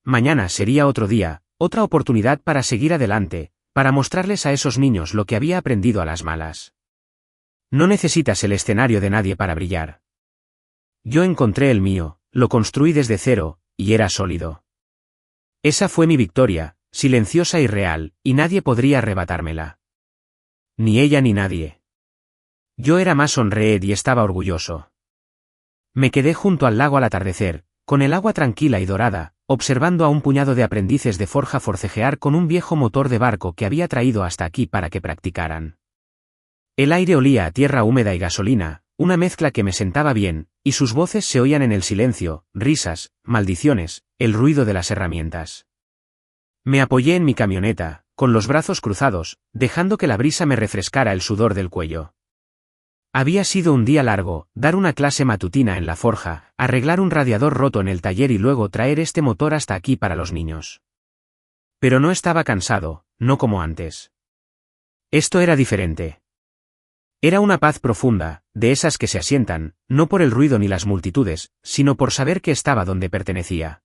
[SPEAKER 1] Mañana sería otro día, otra oportunidad para seguir adelante, para mostrarles a esos niños lo que había aprendido a las malas. No necesitas el escenario de nadie para brillar. Yo encontré el mío, lo construí desde cero, y era sólido. Esa fue mi victoria, silenciosa y real, y nadie podría arrebatármela. Ni ella ni nadie. Yo era Mason Reed y estaba orgulloso. Me quedé junto al lago al atardecer, con el agua tranquila y dorada, observando a un puñado de aprendices de forja forcejear con un viejo motor de barco que había traído hasta aquí para que practicaran. El aire olía a tierra húmeda y gasolina, una mezcla que me sentaba bien, y sus voces se oían en el silencio, risas, maldiciones, el ruido de las herramientas. Me apoyé en mi camioneta, con los brazos cruzados, dejando que la brisa me refrescara el sudor del cuello. Había sido un día largo, dar una clase matutina en la forja, arreglar un radiador roto en el taller y luego traer este motor hasta aquí para los niños. Pero no estaba cansado, no como antes. Esto era diferente. Era una paz profunda, de esas que se asientan, no por el ruido ni las multitudes, sino por saber que estaba donde pertenecía.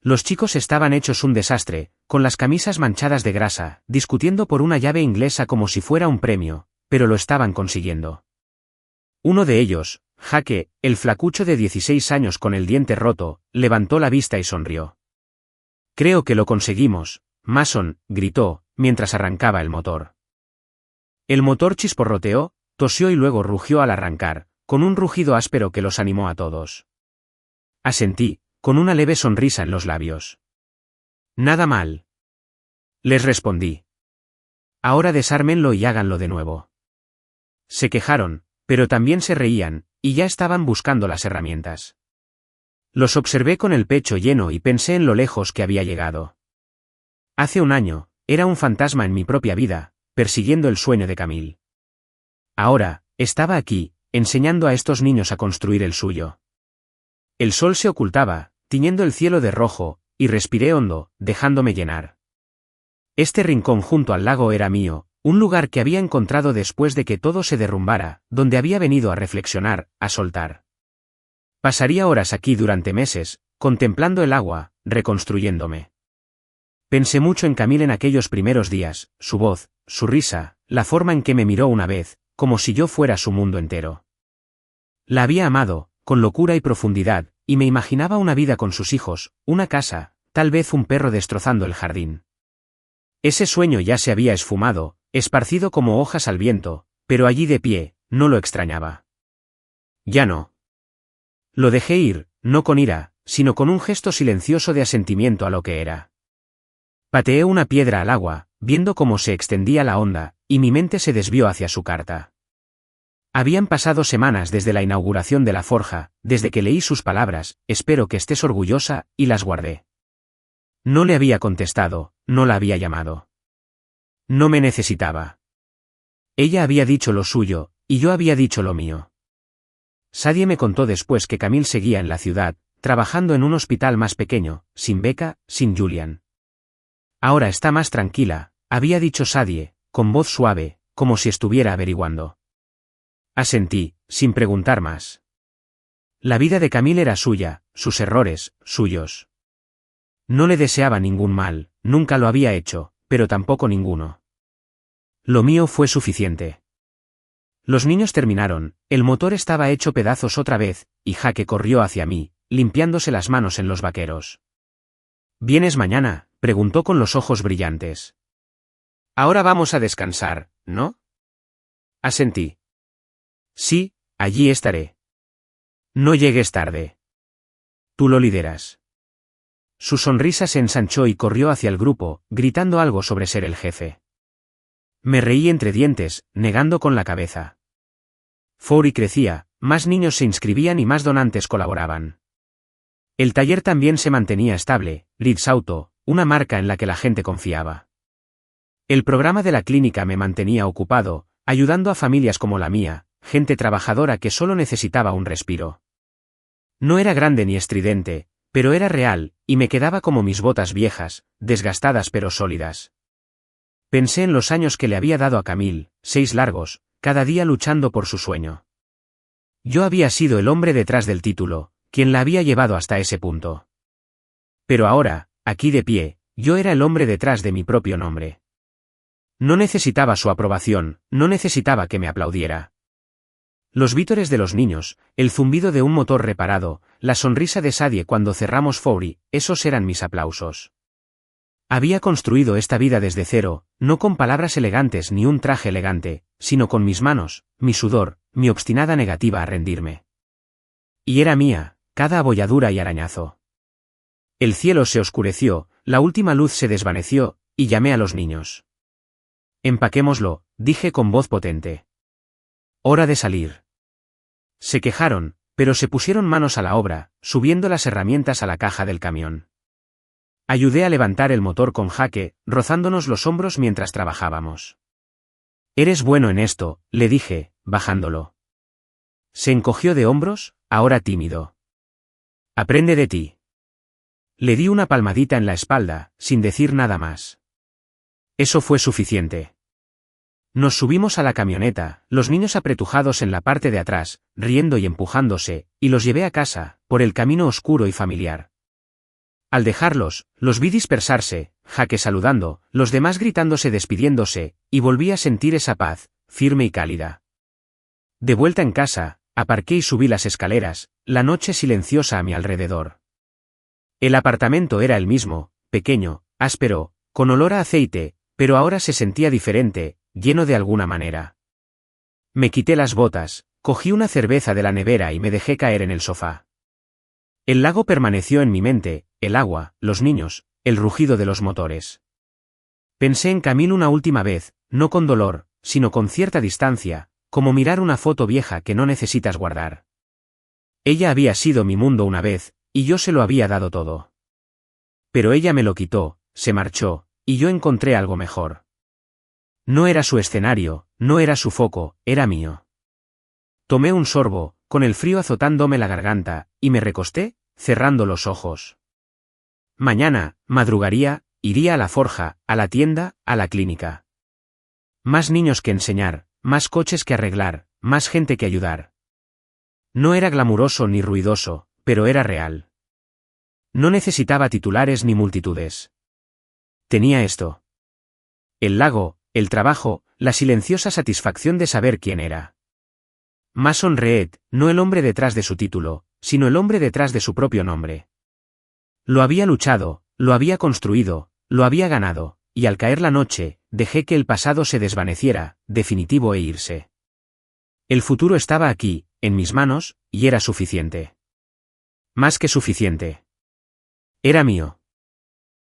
[SPEAKER 1] Los chicos estaban hechos un desastre, con las camisas manchadas de grasa, discutiendo por una llave inglesa como si fuera un premio, pero lo estaban consiguiendo. Uno de ellos, Jaque, el flacucho de 16 años con el diente roto, levantó la vista y sonrió. «Creo que lo conseguimos», Mason, gritó, mientras arrancaba el motor. El motor chisporroteó, tosió y luego rugió al arrancar, con un rugido áspero que los animó a todos. Asentí, con una leve sonrisa en los labios. «Nada mal», les respondí. «Ahora desármenlo y háganlo de nuevo». Se quejaron, pero también se reían, y ya estaban buscando las herramientas. Los observé con el pecho lleno y pensé en lo lejos que había llegado. Hace un año, era un fantasma en mi propia vida, persiguiendo el sueño de Camille. Ahora, estaba aquí, enseñando a estos niños a construir el suyo. El sol se ocultaba, tiñendo el cielo de rojo, y respiré hondo, dejándome llenar. Este rincón junto al lago era mío, un lugar que había encontrado después de que todo se derrumbara, donde había venido a reflexionar, a soltar. Pasaría horas aquí durante meses, contemplando el agua, reconstruyéndome. Pensé mucho en Camille en aquellos primeros días, su voz, su risa, la forma en que me miró una vez, como si yo fuera su mundo entero. La había amado, con locura y profundidad, y me imaginaba una vida con sus hijos, una casa, tal vez un perro destrozando el jardín. Ese sueño ya se había esfumado, esparcido como hojas al viento, pero allí de pie, no lo extrañaba. Ya no. Lo dejé ir, no con ira, sino con un gesto silencioso de asentimiento a lo que era. Pateé una piedra al agua, viendo cómo se extendía la onda, y mi mente se desvió hacia su carta. Habían pasado semanas desde la inauguración de la forja, desde que leí sus palabras, espero que estés orgullosa, y las guardé. No le había contestado, no la había llamado. No me necesitaba. Ella había dicho lo suyo, y yo había dicho lo mío. Sadie me contó después que Camille seguía en la ciudad, trabajando en un hospital más pequeño, sin beca, sin Julian. Ahora está más tranquila, había dicho Sadie, con voz suave, como si estuviera averiguando. Asentí, sin preguntar más. La vida de Camille era suya, sus errores, suyos. No le deseaba ningún mal, nunca lo había hecho, pero tampoco ninguno. Lo mío fue suficiente. Los niños terminaron, el motor estaba hecho pedazos otra vez, y Jake corrió hacia mí, limpiándose las manos en los vaqueros. ¿Vienes mañana?, preguntó con los ojos brillantes. Ahora vamos a descansar, ¿no? Asentí. Sí, allí estaré. No llegues tarde. Tú lo lideras. Su sonrisa se ensanchó y corrió hacia el grupo, gritando algo sobre ser el jefe. Me reí entre dientes, negando con la cabeza. Fowry crecía, más niños se inscribían y más donantes colaboraban. El taller también se mantenía estable, Leeds Auto, una marca en la que la gente confiaba. El programa de la clínica me mantenía ocupado, ayudando a familias como la mía, gente trabajadora que solo necesitaba un respiro. No era grande ni estridente, pero era real, y me quedaba como mis botas viejas, desgastadas pero sólidas. Pensé en los años que le había dado a Camille, 6 largos, cada día luchando por su sueño. Yo había sido el hombre detrás del título, quien la había llevado hasta ese punto. Pero ahora, aquí de pie, yo era el hombre detrás de mi propio nombre. No necesitaba su aprobación, no necesitaba que me aplaudiera. Los vítores de los niños, el zumbido de un motor reparado, la sonrisa de Sadie cuando cerramos Fowry, esos eran mis aplausos. Había construido esta vida desde cero, no con palabras elegantes ni un traje elegante, sino con mis manos, mi sudor, mi obstinada negativa a rendirme. Y era mía, cada abolladura y arañazo. El cielo se oscureció, la última luz se desvaneció, y llamé a los niños. Empaquémoslo, dije con voz potente. Hora de salir. Se quejaron, pero se pusieron manos a la obra, subiendo las herramientas a la caja del camión. Ayudé a levantar el motor con Jake, rozándonos los hombros mientras trabajábamos. Eres bueno en esto, le dije, bajándolo. Se encogió de hombros, ahora tímido. Aprende de ti. Le di una palmadita en la espalda, sin decir nada más. Eso fue suficiente. Nos subimos a la camioneta, los niños apretujados en la parte de atrás, riendo y empujándose, y los llevé a casa, por el camino oscuro y familiar. Al dejarlos, los vi dispersarse, Jake saludando, los demás gritándose despidiéndose, y volví a sentir esa paz, firme y cálida. De vuelta en casa, aparqué y subí las escaleras, la noche silenciosa a mi alrededor. El apartamento era el mismo, pequeño, áspero, con olor a aceite, pero ahora se sentía diferente, lleno de alguna manera. Me quité las botas, cogí una cerveza de la nevera y me dejé caer en el sofá. El lago permaneció en mi mente, el agua, los niños, el rugido de los motores. Pensé en Camille una última vez, no con dolor, sino con cierta distancia, como mirar una foto vieja que no necesitas guardar. Ella había sido mi mundo una vez, y yo se lo había dado todo. Pero ella me lo quitó, se marchó, y yo encontré algo mejor. No era su escenario, no era su foco, era mío. Tomé un sorbo, con el frío azotándome la garganta, y me recosté, cerrando los ojos. Mañana, madrugaría, iría a la forja, a la tienda, a la clínica. Más niños que enseñar, más coches que arreglar, más gente que ayudar. No era glamuroso ni ruidoso, pero era real. No necesitaba titulares ni multitudes. Tenía esto. El lago, el trabajo, la silenciosa satisfacción de saber quién era. Mason Reed, no el hombre detrás de su título, sino el hombre detrás de su propio nombre. Lo había luchado, lo había construido, lo había ganado, y al caer la noche, dejé que el pasado se desvaneciera, definitivo e irse. El futuro estaba aquí, en mis manos, y era suficiente. Más que suficiente. Era mío.